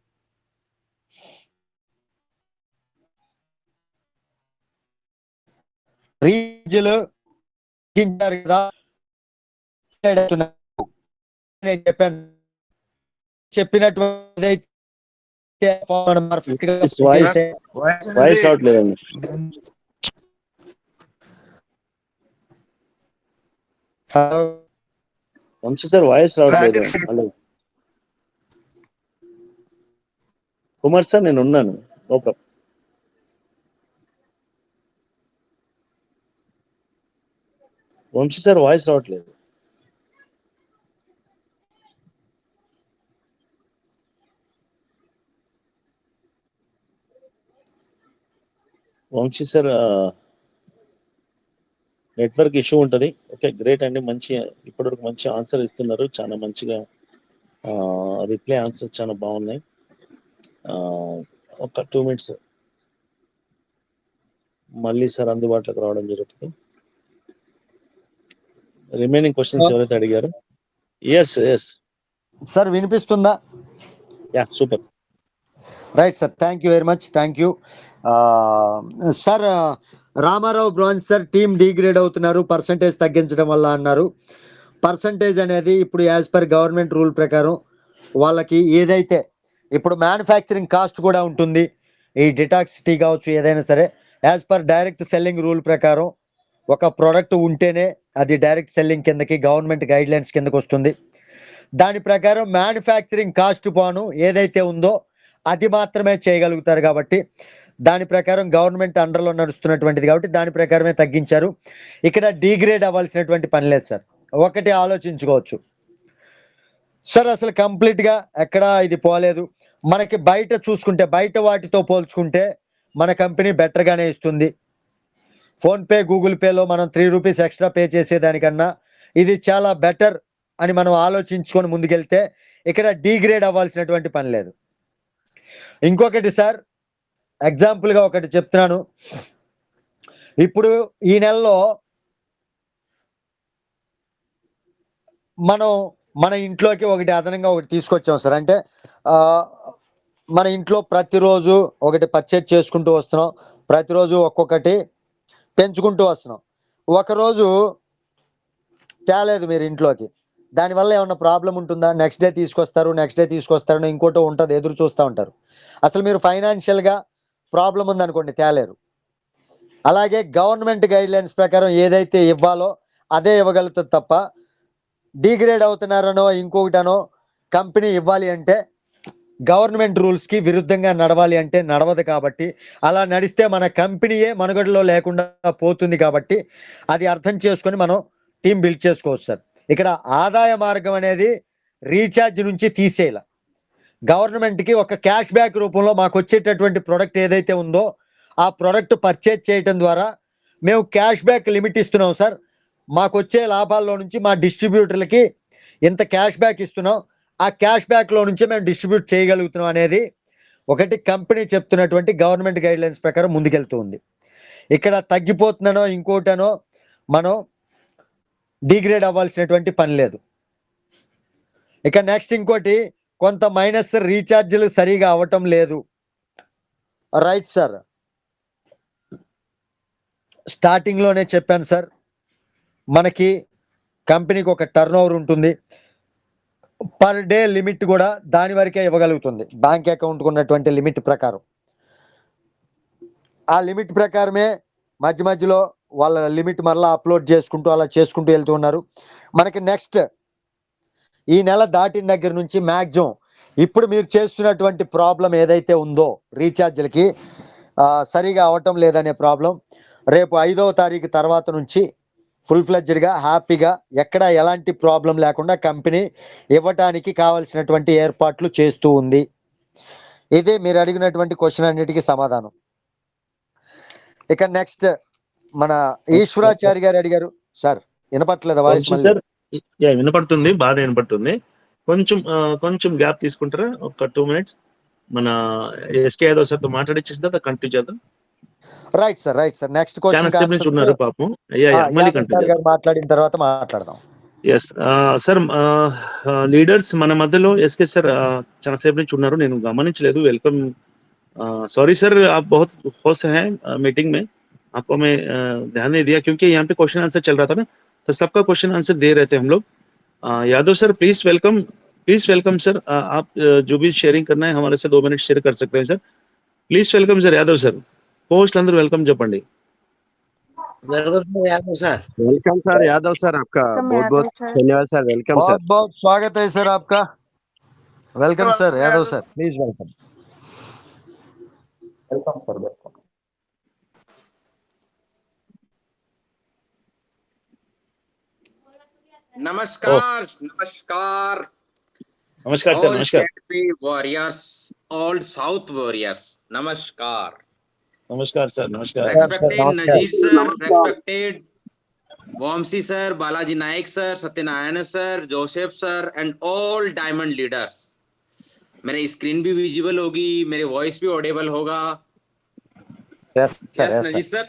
రీజులు కదా నేను చెప్పినటువంటి వాయిస్ అవట్లేదండి. వంశీ సార్ వాయిస్ రావట్లేదు. హలో కుమార్ సార్, నేను ఉన్నాను. ఓకే, వంశీ సార్ వాయిస్ రావట్లేదు. వంశీ సార్ నెట్వర్క్ ఇష్యూ ఉంటుంది. ఓకే, గ్రేట్ అండి, మంచి ఇప్పటివరకు మంచి ఆన్సర్ ఇస్తున్నారు, చాలా మంచిగా రిప్లై ఆన్సర్ చాలా బాగున్నాయి. ఒక 2 minutes మళ్ళీ సార్ అందుబాటులోకి రావడం జరుగుతుంది. రిమైనింగ్ క్వశ్చన్స్ ఎవరైతే అడిగారు. ఎస్ సార్, వినిపిస్తుందా? Yeah, super. Right sir, thank you very much, thank you sir. Ramarao branch sir team degrade అవుతున్నారు పర్సంటేజ్ తగ్గించడం వల్ల అన్నారు. పర్సంటేజ్ అనేది ఇప్పుడు యాజ్ పర్ గవర్నమెంట్ రూల్ ప్రకారం వాళ్ళకి ఏదైతే ఇప్పుడు మ్యానుఫ్యాక్చరింగ్ కాస్ట్ కూడా ఉంటుంది, ఈ డిటాక్స్ టీ కావచ్చు ఏదైనా సరే, as per direct selling rule ప్రకారం ఒక ప్రోడక్ట్ ఉంటేనే అది డైరెక్ట్ సెల్లింగ్ కిందకి గవర్నమెంట్ గైడ్ లైన్స్ కిందకి వస్తుంది. దాని ప్రకారం మ్యానుఫ్యాక్చరింగ్ కాస్ట్ పోను ఏదైతే ఉందో అది మాత్రమే చేయగలుగుతారు. కాబట్టి దాని ప్రకారం గవర్నమెంట్ అండర్లో నడుస్తున్నటువంటిది కాబట్టి దాని ప్రకారమే తగ్గించారు. ఇక్కడ డిగ్రేడ్ అవ్వాల్సినటువంటి పని లేదు సార్. ఒకటి ఆలోచించుకోవచ్చు సార్, అసలు కంప్లీట్గా ఎక్కడ ఇది పోలేదు. మనకి బయట చూసుకుంటే బయట వాటితో పోల్చుకుంటే మన కంపెనీ బెటర్గానే ఇస్తుంది. ఫోన్పే గూగుల్ పేలో మనం ₹3 ఎక్స్ట్రా పే చేసేదానికన్నా ఇది చాలా బెటర్ అని మనం ఆలోచించుకొని ముందుకెళ్తే ఇక్కడ డిగ్రేడ్ అవ్వాల్సినటువంటి పని లేదు. ఇంకొకటి సార్, ఎగ్జాంపుల్గా ఒకటి చెప్తున్నాను. ఇప్పుడు ఈ నెలలో మనం మన ఇంట్లోకి ఒకటి అదనంగా ఒకటి తీసుకొచ్చాం సార్. అంటే మన ఇంట్లో ప్రతిరోజు ఒకటి పర్చేజ్ చేసుకుంటూ వస్తున్నాం, ప్రతిరోజు ఒక్కొక్కటి పెంచుకుంటూ వస్తున్నాం. ఒకరోజు తేలేదు మీరు ఇంట్లోకి, దానివల్ల ఏమన్నా ప్రాబ్లం ఉంటుందా? నెక్స్ట్ డే తీసుకొస్తారని ఇంకోటి ఉంటుంది, ఎదురు చూస్తూ ఉంటారు. అసలు మీరు ఫైనాన్షియల్గా ప్రాబ్లం ఉందనుకోండి, తేలేరు. అలాగే గవర్నమెంట్ గైడ్ లైన్స్ ప్రకారం ఏదైతే ఇవ్వాలో అదే ఇవ్వగలుగుతుంది తప్ప డిగ్రేడ్ అవుతున్నారనో ఇంకొకటనో కంపెనీ ఇవ్వాలి అంటే గవర్నమెంట్ రూల్స్కి విరుద్ధంగా నడవాలి అంటే నడవదు. కాబట్టి అలా నడిస్తే మన కంపెనీయే మనుగడలో లేకుండా పోతుంది. కాబట్టి అది అర్థం చేసుకొని మనం టీం బిల్డ్ చేసుకోవచ్చు సార్. ఇక్కడ ఆదాయ మార్గం అనేది రీఛార్జ్ నుంచి తీసేయాల. గవర్నమెంట్కి ఒక క్యాష్ బ్యాక్ రూపంలో మాకు వచ్చేటటువంటి ప్రోడక్ట్ ఏదైతే ఉందో ఆ ప్రోడక్ట్ పర్చేజ్ చేయటం ద్వారా మేము క్యాష్ బ్యాక్ లిమిట్ ఇస్తున్నాం సార్. మాకు వచ్చే లాభాల్లో నుంచి మా డిస్ట్రిబ్యూటర్లకి ఇంత క్యాష్ బ్యాక్ ఇస్తున్నాం, ఆ క్యాష్ బ్యాక్లో నుంచే మేము డిస్ట్రిబ్యూట్ చేయగలుగుతున్నాం అనేది ఒకటి కంపెనీ చెప్తున్నటువంటి గవర్నమెంట్ గైడ్ లైన్స్ ప్రకారం ముందుకెళ్తూ ఉంది. ఇక్కడ తగ్గిపోతుందనో ఇంకోటనో మనం డిగ్రేడ్ అవ్వాల్సినటువంటి పని లేదు. ఇక నెక్స్ట్ ఇంకోటి, కొంత మైనస్ రీఛార్జీలు సరిగా అవ్వటం లేదు. రైట్ సార్, స్టార్టింగ్లోనే చెప్పాను సార్, మనకి కంపెనీకి ఒక టర్న్ ఓవర్ ఉంటుంది, పర్ డే లిమిట్ కూడా దాని వరకే ఇవ్వగలుగుతుంది బ్యాంక్ అకౌంట్కి ఉన్నటువంటి లిమిట్ ప్రకారం. ఆ లిమిట్ ప్రకారమే మధ్య మధ్యలో వాళ్ళ లిమిట్ మరలా అప్లోడ్ చేసుకుంటూ అలా చేసుకుంటూ వెళ్తూ ఉన్నారు. మనకి నెక్స్ట్ ఈ నెల దాటిన దగ్గర నుంచి మ్యాక్సిమం ఇప్పుడు మీరు చేస్తున్నటువంటి ప్రాబ్లం ఏదైతే ఉందో రీఛార్జ్లకి సరిగా అవటం లేదనే ప్రాబ్లం, రేపు 5వ తారీఖు తర్వాత నుంచి ఫుల్ ఫ్లెడ్జ్డ్గా హ్యాపీగా ఎక్కడ ఎలాంటి ప్రాబ్లం లేకుండా కంపెనీ ఇవ్వటానికి కావాల్సినటువంటి ఏర్పాట్లు చేస్తూ ఉంది. ఇదే మీరు అడిగినటువంటి క్వశ్చన్ అన్నిటికీ సమాధానం. ఇక నెక్స్ట్ మన ఈశ్వరాచారి గారు అడిగారు సార్, వినపట్లేదా వాయిస్? మళ్ళీ వినపడుతుంది, బాగా వినపడుతుంది. కొంచెం గ్యాప్ తీసుకుంటారా? ఒక 2 minutes మన ఎస్కే యాదవ్ సార్తో మాట్లాడించేసిన తర్వాత కంటిన్యూ చేద్దాం. రైట్ సార్, నెక్స్ట్ క్వశ్చన్ ఉన్నారు పాపం. మాట్లాడిన తర్వాత మాట్లాడదాం. ఎస్ సార్, లీడర్స్ మన మధ్యలో ఎస్కే సార్ చాలా సేపు నుంచి ఉన్నారు, నేను గమనించలేదు. వెల్కమ్. सॉरी सर, आप बहुत खुश हैं मीटिंग में, आपको मैं ध्यान नहीं दिया क्योंकि यहाँ पे क्वेश्चन आंसर चल रहा था ना, तो सबका क्वेश्चन आंसर दे रहे थे हम लोग. Yadav sir please welcome sir. आप जो भी शेयरिंग करना है हमारे से 2 minutes शेयर कर सकते हैं sir. Please welcome sir. Yadav sir post అందరూ వెల్కమ్ చెప్పండి. वेलकम सर यादव सर, आपका बहुत बहुत धन्यवाद सर. वेलकम सर, बहुत स्वागत है सर आपका. Welcome sir Yadav sir, please welcome. Welcome sir, welcome. नमस्कार सर. नमस्कार वॉरियर्स, ऑल साउथ वॉरियर्स, नमस्कार सर. नमस्कार. Respected Nazir sir, respected Vamsi sir, Balaji Naik sir, Satyanarayana sir, Joseph sir and all diamond leaders. मेरी screen भी visible होगी, मेरी voice भी Audible होगा? Yes Nazir sir.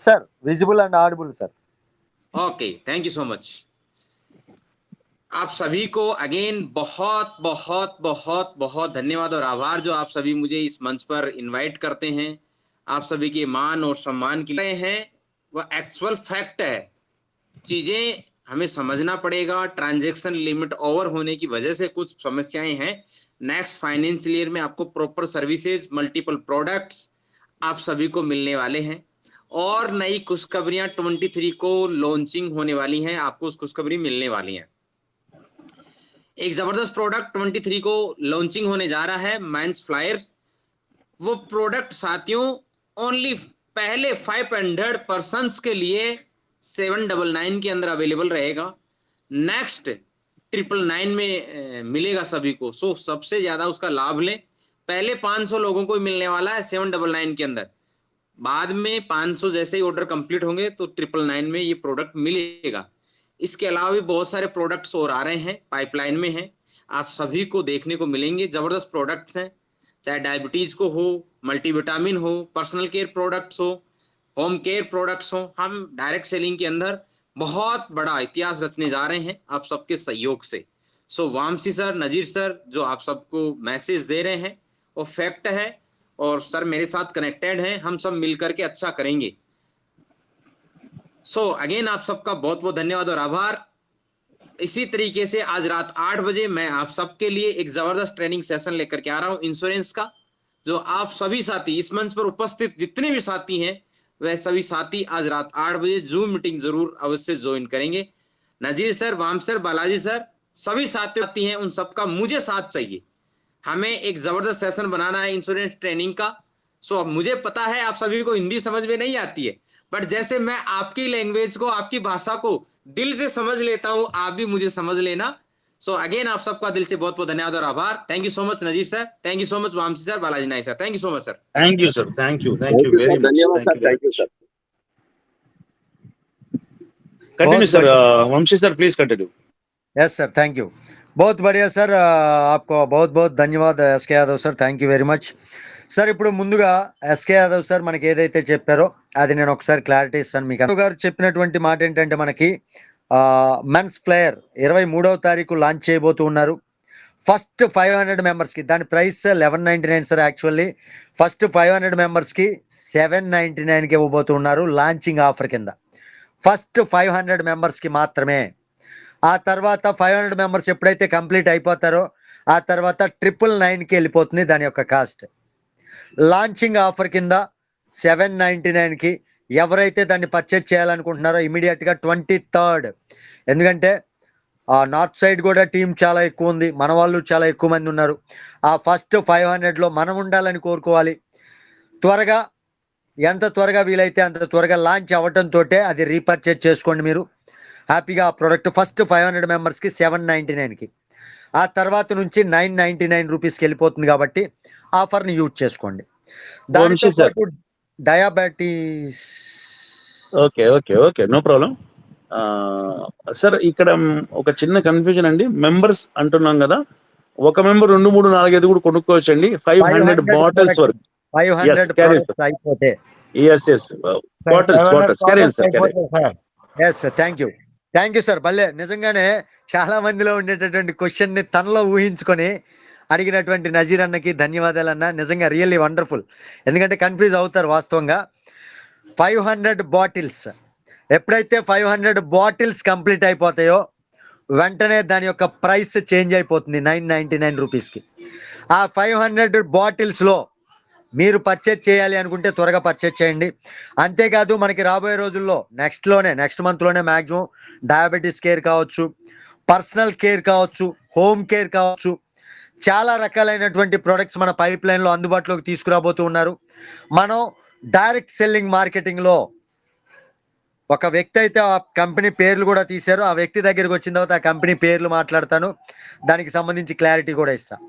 Sir, visible and audible sir. Okay, thank you so much. आप सभी को again बहुत बहुत बहुत बहुत धन्यवाद और आभार जो आप सभी मुझे इस मंच पर इनवाइट करते हैं। आप सभी के मान और सम्मान के लिए हैं, वह एक्चुअल फैक्ट है। चीजें हमें समझना पड़ेगा। ट्रांजैक्शन लिमिट ओवर होने की वजह से कुछ समस्याएं हैं। नेक्स्ट फाइनेंशियल ईयर में आपको प्रॉपर सर्विसेज, मल्टीपल प्रोडक्ट्स आप सभी को मिलने वाले हैं और नई खुशखबरियां 23 को लॉन्चिंग होने वाली हैं। आपको उस खुशखबरी मिलने वाली हैं। एक जबरदस्त प्रोडक्ट 23 को लॉन्चिंग होने जा रहा है, मेंस फ्लायर। वो प्रोडक्ट साथियों ओनली पहले 500 पर्सन्स के लिए 799 के अंदर अवेलेबल रहेगा। नेक्स्ट 999 में मिलेगा सभी को। सो सबसे ज्यादा उसका लाभ लें। पहले 500 लोगों को मिलने वाला है 799 के अंदर। बाद में 500 जैसे ही ऑर्डर कंप्लीट होंगे तो 999 में ये प्रोडक्ट मिलेगा। इसके अलावा भी बहुत सारे प्रोडक्ट्स और आ रहे हैं, पाइपलाइन में हैं, आप सभी को देखने को मिलेंगे। जबरदस्त प्रोडक्ट्स हैं, चाहे डायबिटीज को हो, मल्टीविटामिन हो, पर्सनल केयर प्रोडक्ट्स हो, होम केयर प्रोडक्ट्स हो। हम डायरेक्ट सेलिंग के अंदर बहुत बड़ा इतिहास रचने जा रहे हैं आप सबके सहयोग से। सो वामसी सर, नजीर सर जो आप सबको मैसेज दे रहे हैं वो फैक्ट है और सर मेरे साथ कनेक्टेड हैं। हम सब मिलकर के अच्छा करेंगे। सो अगेन आप सबका बहुत बहुत धन्यवाद और आभार। इसी तरीके से आज रात 8 बजे मैं आप सबके लिए एक जबरदस्त ट्रेनिंग सेशन लेकर के आ रहा हूं इंश्योरेंस का, जो आप सभी साथी इस मंच पर उपस्थित जितने भी साथी हैं वह सभी साथी आज रात 8 बजे जूम मीटिंग जरूर अवश्य ज्वाइन करेंगे। नजीर सर, वाम सर, बालाजी सर, सभी साथी हैं, उन सबका मुझे साथ चाहिए। हमें एक जबरदस्त सेशन बनाना है इंश्योरेंस ट्रेनिंग का। सो मुझे पता है आप सभी को हिंदी समझ में नहीं आती है, बट जैसे मैं आपकी लैंग्वेज को, आपकी भाषा को दिल से समझ लेता हूं, आप भी मुझे समझ लेना। सो अगेन आप सबका दिल से बहुत बहुत धन्यवाद और आभार। Thank you so much Nazir sir, thank you so much Vamsi sir, Balaji Naik sir, thank you so much sir. Thank you sir, thank you thank you very sir, much. धन्यवाद sir, thank you sir. Continue बहुत sir, Vamsi sir please continue. Yes sir, thank you. बहुत बढ़िया sir, आपको बहुत बहुत ధన్యవాद S K Yadav sir, thank you very much sir. ఇప్పుడు ముందుగా ఎస్కే యాదవ్ సార్ మనకి ఏదైతే చెప్పారో అది నేను ఒకసారి క్లారిటీ ఇస్తాను మీకు. యాదవ్ గారు చెప్పినటువంటి మాట ఏంటంటే మనకి మెన్స్ ఫ్లయర్ 23వ తారీఖు లాంచ్ చేయబోతూ ఉన్నారు. ఫస్ట్ 500 మెంబర్స్కి దాని ప్రైస్ 1199 సార్. యాక్చువల్లీ ఫస్ట్ 500 మెంబర్స్కి 799కి ఇవ్వబోతూ ఉన్నారు లాంచింగ్ ఆఫర్ కింద. ఫస్ట్ 500 మెంబర్స్కి మాత్రమే. ఆ తర్వాత 500 మెంబర్స్ ఎప్పుడైతే కంప్లీట్ అయిపోతారో ఆ తర్వాత 999కి వెళ్ళిపోతుంది దాని యొక్క కాస్ట్. లాంచింగ్ ఆఫర్ కింద 799కి ఎవరైతే దాన్ని పర్చేజ్ చేయాలనుకుంటున్నారో ఇమీడియట్గా 23rd, ఎందుకంటే నార్త్ సైడ్ కూడా టీం చాలా ఎక్కువ ఉంది, మన వాళ్ళు చాలా ఎక్కువ మంది ఉన్నారు. ఆ ఫస్ట్ 500లో మనం ఉండాలని కోరుకోవాలి. త్వరగా, ఎంత త్వరగా వీలైతే అంత త్వరగా లాంచ్ అవ్వటంతో అది రీపర్చేజ్ చేసుకోండి మీరు హ్యాపీగా. ఆ ప్రోడక్ట్ ఫస్ట్ 500 మెంబర్స్కి 799కి, ఆ తర్వాత నుంచి 999 రూపీస్కి వెళ్ళిపోతుంది కాబట్టి ఆఫర్ని యూజ్ చేసుకోండి. దానితో పాటు diabetes. Okay okay okay, no problem sir. ఇక్కడ ఒక చిన్న కన్ఫ్యూజన్ అండి. మెంబర్స్ అంటున్నాం కదా, ఒక మెంబర్ 2, 3, 4, 5 కూడా కొనుక్కోవచ్చండి. 500 బాటిల్స్ వరకు 500 ప్రొడక్ట్స్ అయిపోతే. yes బాటిల్స్ క్యారియన్ సార్, క్యారియన్. Yes sir, thank you sir. భలే, నిజంగానే చాలా మందిలో ఉండేటటువంటి క్వశ్చన్ని తనలో ఊహించుకొని అడిగినటువంటి నజీర్ అన్నకి ధన్యవాదాలు అన్న. నిజంగా రియల్లీ వండర్ఫుల్. ఎందుకంటే కన్ఫ్యూజ్ అవుతారు వాస్తవంగా. 500 బాటిల్స్, ఎప్పుడైతే 500 బాటిల్స్ కంప్లీట్ అయిపోతాయో వెంటనే దాని యొక్క ప్రైస్ చేంజ్ అయిపోతుంది 999 రూపీస్కి. ఆ 500 బాటిల్స్లో మీరు పర్చేజ్ చేయాలి అనుకుంటే త్వరగా పర్చేజ్ చేయండి. అంతేకాదు మనకి రాబోయే రోజుల్లో నెక్స్ట్ మంత్లోనే మ్యాక్సిమం డయాబెటీస్ కేర్ కావచ్చు, పర్సనల్ కేర్ కావచ్చు, హోమ్ కేర్ కావచ్చు, చాలా రకాలైనటువంటి ప్రొడక్ట్స్ మన పైప్ లైన్లో అందుబాటులోకి తీసుకురాబోతూ ఉన్నారు. మనం డైరెక్ట్ సెల్లింగ్ మార్కెటింగ్లో ఒక వ్యక్తి అయితే ఆ కంపెనీ పేర్లు కూడా తీశారు. ఆ వ్యక్తి దగ్గరికి వచ్చిన తర్వాత ఆ కంపెనీ పేర్లు మాట్లాడతాను, దానికి సంబంధించి క్లారిటీ కూడా ఇస్తాను.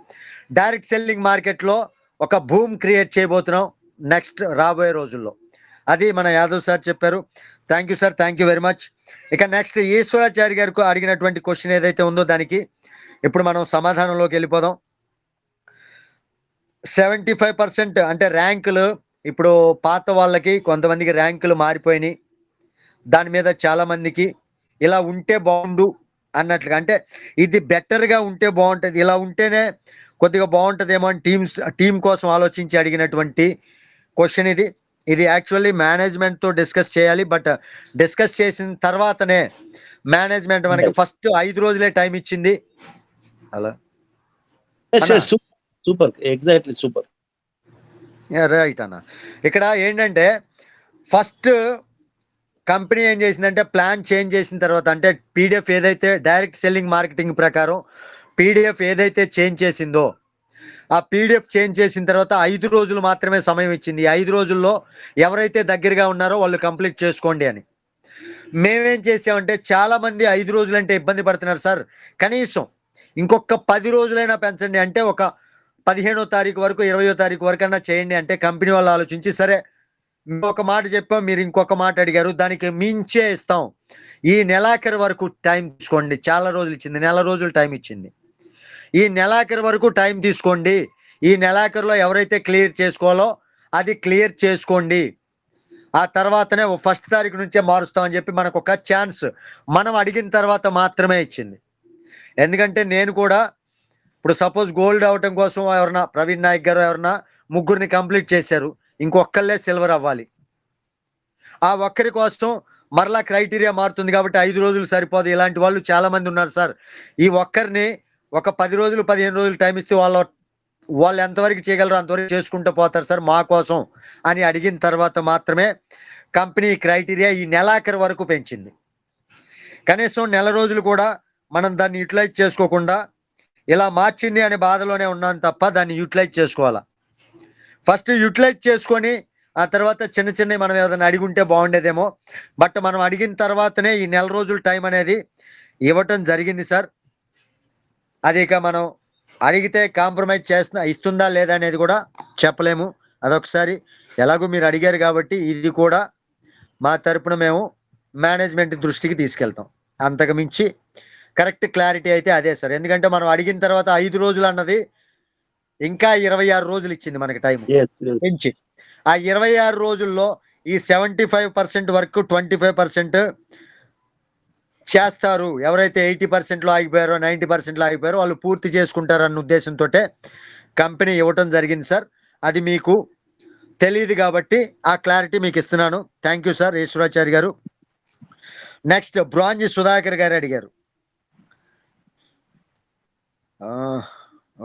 డైరెక్ట్ సెల్లింగ్ మార్కెట్లో ఒక భూమ్ క్రియేట్ చేయబోతున్నాం నెక్స్ట్ రాబోయే రోజుల్లో. అది మన యాదవ్ సార్ చెప్పారు. Thank you sir, thank you very much. ఇక నెక్స్ట్ ఈశ్వరాచారి గారికి అడిగినటువంటి క్వశ్చన్ ఏదైతే ఉందో దానికి ఇప్పుడు మనం సమాధానంలోకి వెళ్ళిపోదాం. 75% అంటే ర్యాంకులు, ఇప్పుడు పాత వాళ్ళకి కొంతమందికి ర్యాంకులు మారిపోయినాయి. దాని మీద చాలామందికి ఇలా ఉంటే బాగుండు, అన్నట్లుగా. అంటే ఇది బెటర్‌గా ఉంటే బావుంటది. ఇలా ఉంటేనే కొద్దిగా బావుంటదేమో అని టీమ్ కోసం ఆలోచించి అడిగినటువంటి క్వెషన్ ఇది. ఇది యాక్చువల్లీ మేనేజ్‌మెంట్‌తో డిస్కస్ చేయాలి. బట్ డిస్కస్ చేసిన తర్వాతనే మేనేజ్‌మెంట్ మనకి ఫస్ట్ 5 రోజులే టైమ్ ఇచ్చింది. హలో! Yes, అన్నా. yes, super. Exactly, super. Right అన్న. ఇక్కడ ఏంటంటే ఫస్ట్ కంపెనీ ఏం చేసిందంటే ప్లాన్ చేంజ్ చేసిన తర్వాత అంటే పీడిఎఫ్ ఏదైతే డైరెక్ట్ సెల్లింగ్ మార్కెటింగ్ ప్రకారం పీడిఎఫ్ ఏదైతే చేంజ్ చేసిందో ఆ పీడిఎఫ్ చేంజ్ చేసిన తర్వాత 5 రోజులు మాత్రమే సమయం ఇచ్చింది. 5 రోజుల్లో ఎవరైతే దగ్గరగా ఉన్నారో వాళ్ళు కంప్లీట్ చేసుకోండి అని. మేమేం చేసామంటే చాలామంది 5 రోజులంటే ఇబ్బంది పడుతున్నారు సార్. కనీసం ఇంకొక 10 రోజులైనా పెంచండి అంటే ఒక 15వ తారీఖు వరకు 20వ తారీఖు వరకన్నా చేయండి అంటే కంపెనీ వాళ్ళు ఆలోచించి సరే మేము ఒక మాట చెప్పాం మీరు ఇంకొక మాట అడిగారు దానికి మించే ఇస్తాం. ఈ నెలాఖరు వరకు టైం తీసుకోండి. చాలా రోజులు ఇచ్చింది. నెల రోజులు టైం ఇచ్చింది. ఈ నెలాఖరు వరకు టైం తీసుకోండి. ఈ నెలాఖరులో ఎవరైతే క్లియర్ చేసుకోవాలో అది క్లియర్ చేసుకోండి. ఆ తర్వాతనే ఫస్ట్ తారీఖు నుంచే మారుస్తామని చెప్పి మనకు ఒక ఛాన్స్ మనం అడిగిన తర్వాత మాత్రమే ఇచ్చింది. ఎందుకంటే నేను కూడా ఇప్పుడు సపోజ్ గోల్డ్ అవటం కోసం ఎవరన్నా ప్రవీణ్ నాయక్ గారు ఎవరన్నా ముగ్గురిని కంప్లీట్ చేశారు. ఇంకొకళ్ళే సిల్వర్ అవ్వాలి. ఆ ఒక్కరి కోసం మరలా క్రైటీరియా మారుతుంది కాబట్టి 5 రోజులు సరిపోదు. ఇలాంటి వాళ్ళు చాలా మంది ఉన్నారు సార్. ఈ ఒక్కరిని ఒక 10 రోజులు 15 రోజులు టైం ఇస్తే వాళ్ళు ఎంతవరకు చేయగలరో అంతవరకు చేసుకుంటూ పోతారు సార్ మా కోసం అని అడిగిన తర్వాత మాత్రమే కంపెనీ క్రైటీరియా ఈ నెలాఖరు వరకు పెంచింది. కనీసం నెల రోజులు కూడా మనం దాన్ని యూటిలైజ్ చేసుకోకుండా ఇలా మార్చింది అనే బాధలోనే ఉన్నాను తప్ప దాన్ని యూటిలైజ్ చేసుకోవాలా. ఫస్ట్ యూటిలైజ్ చేసుకొని ఆ తర్వాత చిన్న చిన్నవి మనం ఏదైనా అడిగి ఉంటే బాగుండేదేమో. బట్ మనం అడిగిన తర్వాతనే ఈ నెల రోజుల టైం అనేది ఇవ్వటం జరిగింది సార్. అది ఇక మనం అడిగితే కాంప్రమైజ్ ఇస్తుందా లేదా అనేది కూడా చెప్పలేము. అదొకసారి ఎలాగో మీరు అడిగారు కాబట్టి ఇది కూడా మా తరపున మేము మేనేజ్మెంట్ దృష్టికి తీసుకెళ్తాం. అంతకు మించి కరెక్ట్ క్లారిటీ అయితే అదే సార్. ఎందుకంటే మనం అడిగిన తర్వాత 5 రోజులు అన్నది ఇంకా 26 రోజులు ఇచ్చింది మనకి టైం Yes, yes. పెంచి. ఆ 26 రోజుల్లో ఈ 75% వరకు 25% చేస్తారు. ఎవరైతే 80%లో ఆగిపోయారో 90%లో ఆగిపోయారో వాళ్ళు పూర్తి చేసుకుంటారన్న ఉద్దేశంతో కంపెనీ ఇవ్వటం జరిగింది సార్. అది మీకు తెలియదు కాబట్టి ఆ క్లారిటీ మీకు ఇస్తున్నాను. థ్యాంక్ యూ సార్ ఈశ్వరాచారి గారు. నెక్స్ట్ బ్రాంజ్ సుధాకర్ గారు అడిగారు.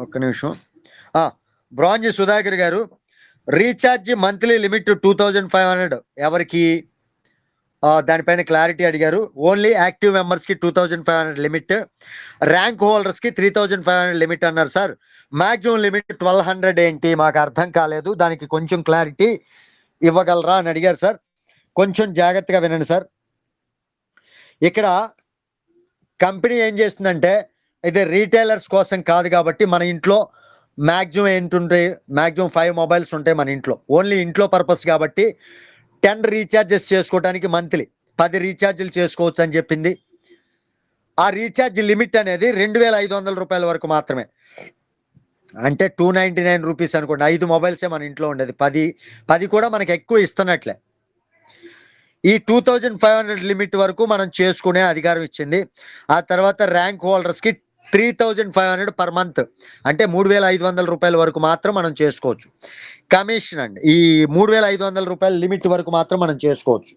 ఒక్క నిమిషం. బ్రాంజ్ సుధాకర్ గారు రీఛార్జ్ మంత్లీ లిమిట్ 2500 ఎవరికి దానిపైన క్లారిటీ అడిగారు. ఓన్లీ యాక్టివ్ మెంబర్స్కి 2500 లిమిట్, ర్యాంక్ హోల్డర్స్కి 3500 లిమిట్ అన్నారు సార్. మ్యాక్సిమం లిమిట్ 1200 ఏంటి మాకు అర్థం కాలేదు, దానికి కొంచెం క్లారిటీ ఇవ్వగలరా అని అడిగారు సార్. కొంచెం జాగ్రత్తగా వినండి సార్. ఇక్కడ కంపెనీ ఏం చేస్తుందంటే ఇది రీటైలర్స్ కోసం కాదు కాబట్టి మన ఇంట్లో మ్యాక్సిమం ఏంటుంటాయి, మ్యాక్సిమం 5 మొబైల్స్ ఉంటాయి మన ఇంట్లో. ఓన్లీ ఇంట్లో పర్పస్ కాబట్టి 10 రీఛార్జెస్ చేసుకోవడానికి మంత్లీ 10 రీఛార్జీలు చేసుకోవచ్చు అని చెప్పింది. ఆ రీఛార్జ్ లిమిట్ అనేది 2500 రూపాయల వరకు మాత్రమే. అంటే 299 రూపీస్ అనుకోండి. 5 మొబైల్సే మన ఇంట్లో ఉండేది. 10 కూడా మనకి ఎక్కువ ఇస్తున్నట్లే. ఈ 2500 లిమిట్ వరకు మనం చేసుకునే అధికారం ఇచ్చింది. ఆ తర్వాత ర్యాంక్ హోల్డర్స్కి 3500 పర్ మంత్ అంటే 3500 రూపాయల వరకు మాత్రం మనం చేసుకోవచ్చు. కమిషన్ అండి ఈ 3500 రూపాయల లిమిట్ వరకు మాత్రం మనం చేసుకోవచ్చు.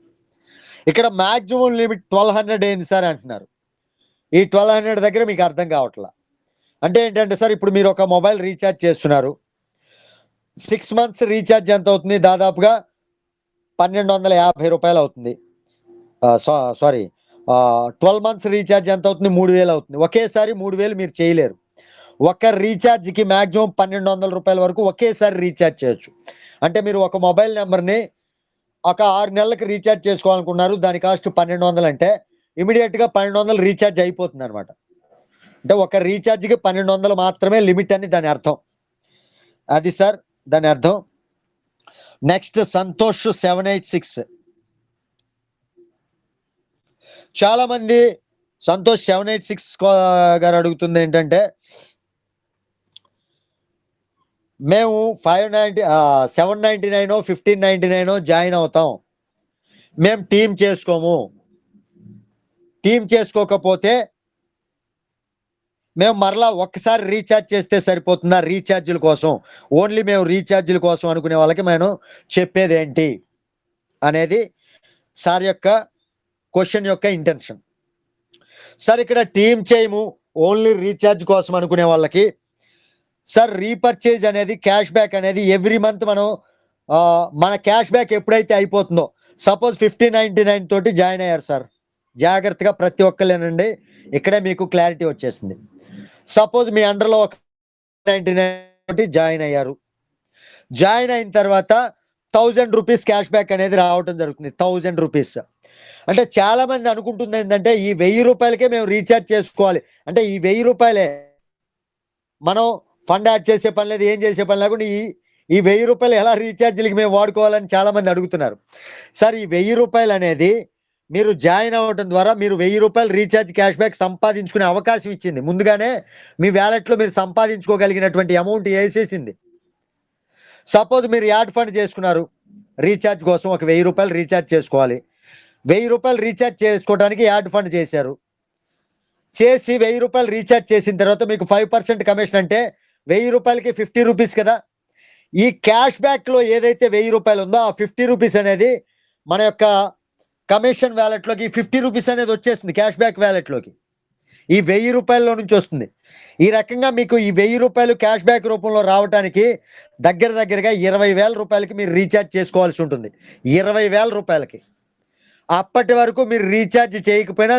ఇక్కడ మ్యాక్సిమం లిమిట్ 1200 ఏంది సార్ అంటున్నారు. ఈ 1200 దగ్గర మీకు అర్థం కావట్లా. అంటే ఏంటంటే సార్ ఇప్పుడు మీరు ఒక మొబైల్ రీఛార్జ్ చేస్తున్నారు. 6 months రీఛార్జ్ ఎంత అవుతుంది? దాదాపుగా 1250 రూపాయలు అవుతుంది. సారీ 12 months రీఛార్జ్ ఎంత అవుతుంది? 3000 అవుతుంది. ఒకేసారి 3000 మీరు చేయలేరు. ఒక రీఛార్జ్కి మ్యాక్సిమం 1200 రూపాయల వరకు ఒకేసారి రీఛార్జ్ చేయొచ్చు. అంటే మీరు ఒక మొబైల్ నెంబర్ని ఒక 6 నెలలకు రీఛార్జ్ చేసుకోవాలనుకున్నారు, దాని కాస్ట్ 1200 అంటే ఇమీడియట్గా 1200 రీఛార్జ్ అయిపోతుంది అనమాట. అంటే ఒక రీఛార్జ్కి 1200 మాత్రమే లిమిట్ అని దాని అర్థం. అది సార్ దాని అర్థం. నెక్స్ట్ సంతోష్ 786 చాలా మంది సంతోష్ 786 గారు అడుగుతుంది ఏంటంటే మేము 799 1599 జాయిన్ అవుతాం, మేము టీం చేసుకోము. టీం చేసుకోకపోతే మేము మరలా ఒక్కసారి రీఛార్జ్ చేస్తే సరిపోతుందా రీఛార్జీల కోసం, ఓన్లీ మేము రీఛార్జీల కోసం అనుకునే వాళ్ళకి నేను చెప్పేది ఏంటి అనేది సార్ యొక్క క్వశ్చన్ యొక్క ఇంటెన్షన్. సార్ ఇక్కడ టీమ్ చేయము ఓన్లీ రీఛార్జ్ కోసం అనుకునే వాళ్ళకి సార్ రీపర్చేజ్ అనేది క్యాష్ బ్యాక్ అనేది ఎవ్రీ మంత్ మనం మన క్యాష్ బ్యాక్ ఎప్పుడైతే అయిపోతుందో, సపోజ్ 5099 తోటి జాయిన్ అయ్యారు సార్, జాగ్రత్తగా ప్రతి ఒక్కళ్ళేనండి, ఇక్కడే మీకు క్లారిటీ వచ్చేసింది. సపోజ్ మీ అండర్లో ఒక 99 తోటి జాయిన్ అయ్యారు, జాయిన్ అయిన తర్వాత 1000 రూపీస్ క్యాష్ బ్యాక్ అనేది రావటం జరుగుతుంది. 1000 రూపీస్ అంటే చాలా మంది అనుకుంటుంది ఏంటంటే ఈ 1000 రూపాయలకే మేము రీఛార్జ్ చేసుకోవాలి, అంటే ఈ 1000 రూపాయలే మనం ఫండ్ యాడ్ చేసే పని లేదు, ఏం చేసే పని లేకుండా ఈ 1000 రూపాయలు ఎలా రీఛార్జీలకి మేము వాడుకోవాలని చాలా మంది అడుగుతున్నారు. సార్ ఈ 1000 రూపాయలు అనేది మీరు జాయిన్ అవ్వడం ద్వారా మీరు 1000 రూపాయలు రీఛార్జ్ క్యాష్ బ్యాక్ సంపాదించుకునే అవకాశం ఇచ్చింది. ముందుగానే మీ వ్యాలెట్లో మీరు సంపాదించుకోగలిగినటువంటి అమౌంట్ వేసేసింది. సపోజ్ మీరు యాడ్ ఫండ్ చేసుకున్నారు, రీఛార్జ్ కోసం ఒక 1000 రూపాయలు రీఛార్జ్ చేసుకోవాలి, 1000 రూపాయలు రీఛార్జ్ చేసుకోవడానికి యాడ్ ఫండ్ చేశారు, చేసి 1000 రూపాయలు రీఛార్జ్ చేసిన తర్వాత మీకు 5% కమిషన్ అంటే 1000 రూపాయలకి 50 రూపీస్ కదా. ఈ క్యాష్ బ్యాక్లో ఏదైతే 1000 రూపాయలు ఉందో ఆ 50 రూపీస్ అనేది మన యొక్క కమిషన్ వ్యాలెట్లోకి 50 రూపీస్ అనేది వచ్చేస్తుంది, క్యాష్ బ్యాక్ వ్యాలెట్లోకి ఈ 1000 రూపాయల్లో నుంచి వస్తుంది. ఈ రకంగా మీకు ఈ 1000 రూపాయలు క్యాష్ బ్యాక్ రూపంలో రావడానికి దగ్గరగా 20,000 రూపాయలకి మీరు రీఛార్జ్ చేసుకోవాల్సి ఉంటుంది. 20,000 రూపాయలకి అప్పటి వరకు మీరు రీఛార్జ్ చేయకపోయినా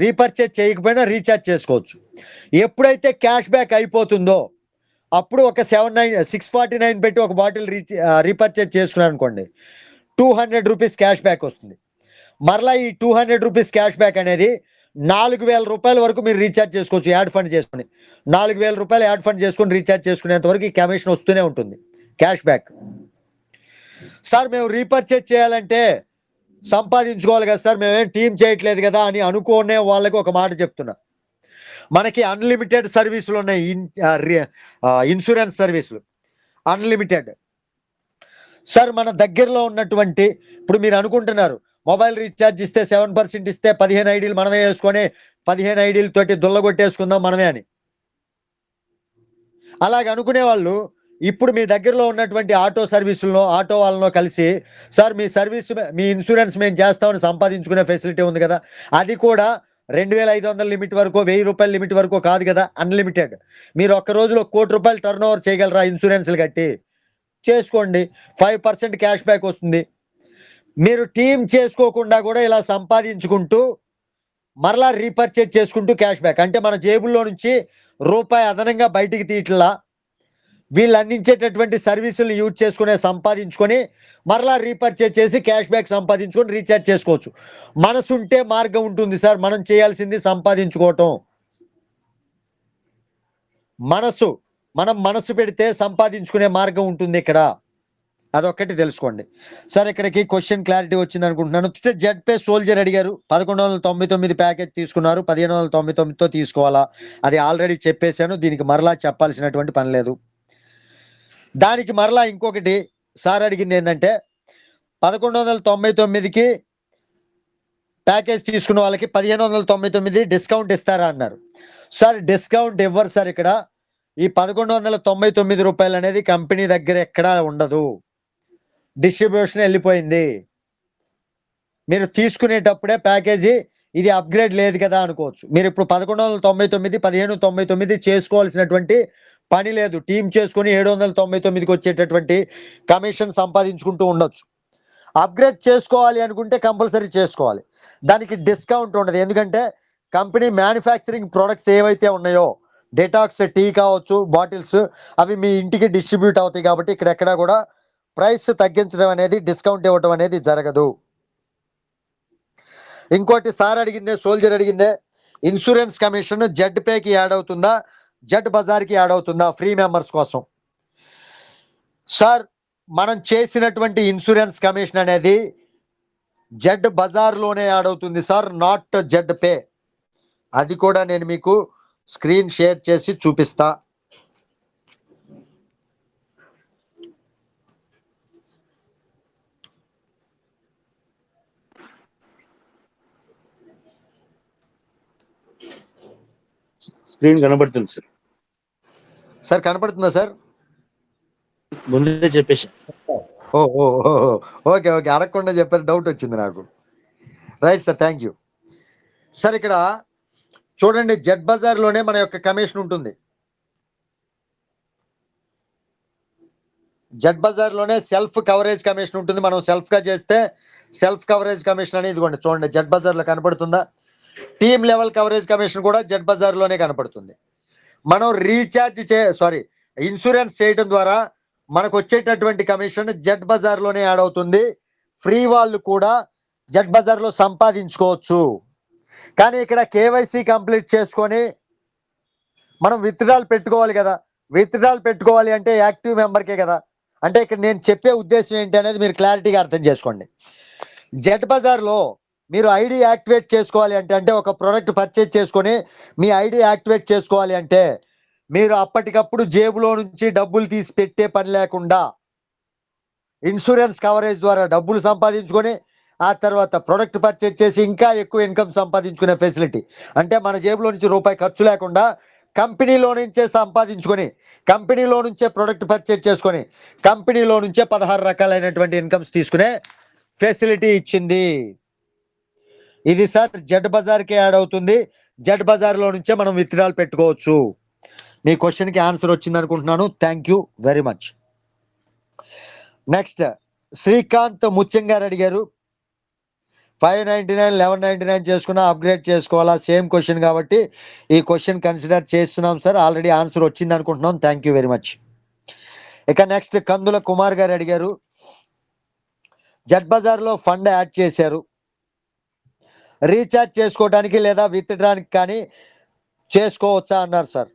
రీపర్చేజ్ చేయకపోయినా రీఛార్జ్ చేసుకోవచ్చు. ఎప్పుడైతే క్యాష్ బ్యాక్ అయిపోతుందో అప్పుడు ఒక 649 పెట్టి ఒక బాటిల్ రీపర్చేజ్ చేసుకున్నారు అనుకోండి, 200 రూపీస్ క్యాష్ బ్యాక్ వస్తుంది. మరలా ఈ 200 రూపీస్ క్యాష్ బ్యాక్ అనేది 4,000 రూపాయల వరకు మీరు రీఛార్జ్ చేసుకోవచ్చు యాడ్ ఫండ్ చేసుకుని. 4,000 రూపాయలు యాడ్ ఫండ్ చేసుకుని రీఛార్జ్ చేసుకునేంత వరకు ఈ కమిషన్ వస్తూనే ఉంటుంది క్యాష్ బ్యాక్. సార్ మేము రీపర్చేజ్ చేయాలంటే సంపాదించుకోవాలి కదా సార్, మేమేం టీం చేయట్లేదు కదా అని అనుకునే వాళ్ళకి ఒక మాట చెప్తున్నా. మనకి అన్లిమిటెడ్ సర్వీసులు ఉన్నాయి, ఇన్సూరెన్స్ సర్వీసులు అన్లిమిటెడ్. సార్ మన దగ్గరలో ఉన్నటువంటి ఇప్పుడు మీరు అనుకుంటున్నారు మొబైల్ రీఛార్జ్ ఇస్తే 7% ఇస్తే 15 ఐడీలు మనమే వేసుకొని 15 ఐడీలతోటి దుల్లగొట్టేసుకుందాం మనమే అని అలాగ అనుకునే వాళ్ళు ఇప్పుడు మీ దగ్గరలో ఉన్నటువంటి ఆటో సర్వీసులను ఆటో వాళ్ళనో కలిసి సార్ మీ సర్వీస్ మీ ఇన్సూరెన్స్ మేము చేస్తామని సంపాదించుకునే ఫెసిలిటీ ఉంది కదా, అది కూడా 2,500 లిమిట్ వరకు 1,000 రూపాయల లిమిట్ వరకు కాదు కదా, అన్లిమిటెడ్. మీరు ఒక్క రోజులో 1 కోటి రూపాయలు టర్న్ ఓవర్ చేయగలరా ఇన్సూరెన్స్లు కట్టి చేసుకోండి, 5% క్యాష్ బ్యాక్ వస్తుంది. మీరు టీం చేసుకోకుండా కూడా ఇలా సంపాదించుకుంటూ మరలా రీపర్చేజ్ చేసుకుంటూ క్యాష్ బ్యాక్ అంటే మన జేబుల్లో నుంచి రూపాయి అదనంగా బయటికి తీయట్లా, వీళ్ళు అందించేటటువంటి సర్వీసులను యూజ్ చేసుకునే సంపాదించుకొని మరలా రీపర్చేజ్ చేసి క్యాష్ బ్యాక్ సంపాదించుకొని రీఛార్జ్ చేసుకోవచ్చు. మనసు ఉంటే మార్గం ఉంటుంది సార్, మనం చేయాల్సింది సంపాదించుకోవటం. మనం మనసు పెడితే సంపాదించుకునే మార్గం ఉంటుంది ఇక్కడ, అదొక్కటి తెలుసుకోండి. సార్ ఇక్కడికి క్వశ్చన్ క్లారిటీ వచ్చింది అనుకుంటున్నాను. జెడ్ పే సోల్జర్ అడిగారు, 1199 ప్యాకేజ్ తీసుకున్నారు, 1599తో తీసుకోవాలా, అది ఆల్రెడీ చెప్పేశాను, దీనికి మరలా చెప్పాల్సినటువంటి పని లేదు. దానికి మరలా ఇంకొకటి సార్ అడిగింది ఏంటంటే 1199కి ప్యాకేజ్ తీసుకున్న వాళ్ళకి 1599 డిస్కౌంట్ ఇస్తారా అన్నారు. సార్ డిస్కౌంట్ ఇవ్వరు సార్, ఇక్కడ ఈ 1199 రూపాయలు అనేది కంపెనీ దగ్గర ఎక్కడా ఉండదు, డిస్ట్రిబ్యూషన్ వెళ్ళిపోయింది. మీరు తీసుకునేటప్పుడే ప్యాకేజీ ఇది అప్గ్రేడ్ లేదు కదా అనుకోవచ్చు. మీరు ఇప్పుడు 1199 1599 చేసుకోవాల్సినటువంటి పని లేదు, టీం చేసుకుని 799కి వచ్చేటటువంటి కమిషన్ సంపాదించుకుంటూ ఉండొచ్చు. అప్గ్రేడ్ చేసుకోవాలి అనుకుంటే కంపల్సరీ చేసుకోవాలి, దానికి డిస్కౌంట్ ఉండదు. ఎందుకంటే కంపెనీ మ్యానుఫ్యాక్చరింగ్ ప్రొడక్ట్స్ ఏవైతే ఉన్నాయో డెటాక్స్ టీ కావచ్చు బాటిల్స్ అవి మీ ఇంటికి డిస్ట్రిబ్యూట్ అవుతాయి కాబట్టి ఇక్కడెక్కడా కూడా ప్రైస్ తగ్గించడం అనేది డిస్కౌంట్ ఇవ్వడం అనేది జరగదు. ఇంకోటి సార్ అడిగిందే సోల్జర్ అడిగిందే ఇన్సూరెన్స్ కమిషన్ జెడ్ పేకి యాడ్ అవుతుందా జెడ్ బజార్కి యాడ్ అవుతుందా ఫ్రీ మెంబర్స్ కోసం. సార్ మనం చేసినటువంటి ఇన్సూరెన్స్ కమిషన్ అనేది జెడ్ బజార్లోనే యాడ్ అవుతుంది సార్, నాట్ జెడ్ పే. అది కూడా నేను మీకు స్క్రీన్ షేర్ చేసి చూపిస్తా. స్క్రీన్ కనబడుతుంది సార్. సార్ కనపడుతుందా సార్? ముందే చెప్పేసి. ఓ ఓ ఓ ఓ. ఓకే ఓకే, అడగకుండా చెప్పారు, డౌట్ వచ్చింది నాకు. Right sir, thank you. Sir ఇక్కడ చూడండి, జెడ్ బజార్లోనే మన యొక్క కమిషన్ ఉంటుంది. జెడ్ బజార్లోనే సెల్ఫ్ కవరేజ్ కమిషన్ ఉంటుంది. మనం సెల్ఫ్గా చేస్తే సెల్ఫ్ కవరేజ్ కమిషన్ అనేది ఇదిగోండి చూడండి, జెడ్ బజార్లో కనపడుతుందా? టీమ్ లెవెల్ కవరేజ్ కమిషన్ కూడా జెడ్ బజార్లోనే కనపడుతుంది. మనం ఇన్సూరెన్స్ చేయడం ద్వారా మనకు వచ్చేటటువంటి కమిషన్ జెడ్ బజార్లోనే యాడ్ అవుతుంది. ఫ్రీ వాళ్ళు కూడా జెడ్ బజార్లో సంపాదించుకోవచ్చు. కానీ ఇక్కడ కేవైసీ కంప్లీట్ చేసుకొని మనం విత్డ్రాల్ పెట్టుకోవాలి కదా. విత్డ్రాల్ పెట్టుకోవాలి అంటే యాక్టివ్ మెంబర్కే కదా. అంటే ఇక్కడ నేను చెప్పే ఉద్దేశం ఏంటి అనేది మీరు క్లారిటీగా అర్థం చేసుకోండి. జెడ్ బజార్లో మీరు ఐడి యాక్టివేట్ చేసుకోవాలి అంటే ఒక ప్రోడక్ట్ పర్చేజ్ చేసుకొని మీ ఐడి యాక్టివేట్ చేసుకోవాలి అంటే మీరు అప్పటికప్పుడు జేబులో నుంచి డబ్బులు తీసి పెట్టే పని లేకుండా ఇన్సూరెన్స్ కవరేజ్ ద్వారా డబ్బులు సంపాదించుకొని ఆ తర్వాత ప్రొడక్ట్ పర్చేజ్ చేసి ఇంకా ఎక్కువ ఇన్కమ్ సంపాదించుకునే ఫెసిలిటీ. అంటే మన జేబులో నుంచి రూపాయి ఖర్చు లేకుండా కంపెనీలో నుంచే సంపాదించుకొని కంపెనీలో నుంచే ప్రొడక్ట్ పర్చేజ్ చేసుకొని కంపెనీలో నుంచే 16 రకాలైనటువంటి ఇన్కమ్స్ తీసుకునే ఫెసిలిటీ ఇచ్చింది. ఇది సార్ జెడ్ బజార్కి యాడ్ అవుతుంది. జెడ్ బజార్లో నుంచే మనం విత్డ్రాల్ పెట్టుకోవచ్చు. మీ క్వశ్చన్కి ఆన్సర్ వచ్చింది అనుకుంటున్నాను. Thank you very much. Next Srikanth ముత్యం గారు అడిగారు 599 1199 చేసుకున్నా అప్గ్రేడ్ చేసుకోవాలా? సేమ్ క్వశ్చన్ కాబట్టి ఈ క్వశ్చన్ కన్సిడర్ చేస్తున్నాం సార్. ఆల్రెడీ ఆన్సర్ వచ్చింది అనుకుంటున్నాం. Thank you very much. ఇక నెక్స్ట్ కందుల కుమార్ గారు అడిగారు జెడ్ బజార్లో ఫండ్ యాడ్ చేశారు, రీఛార్జ్ చేసుకోవడానికి లేదా విత్డ్రానికి కానీ చేసుకోవచ్చా అన్నారు సార్.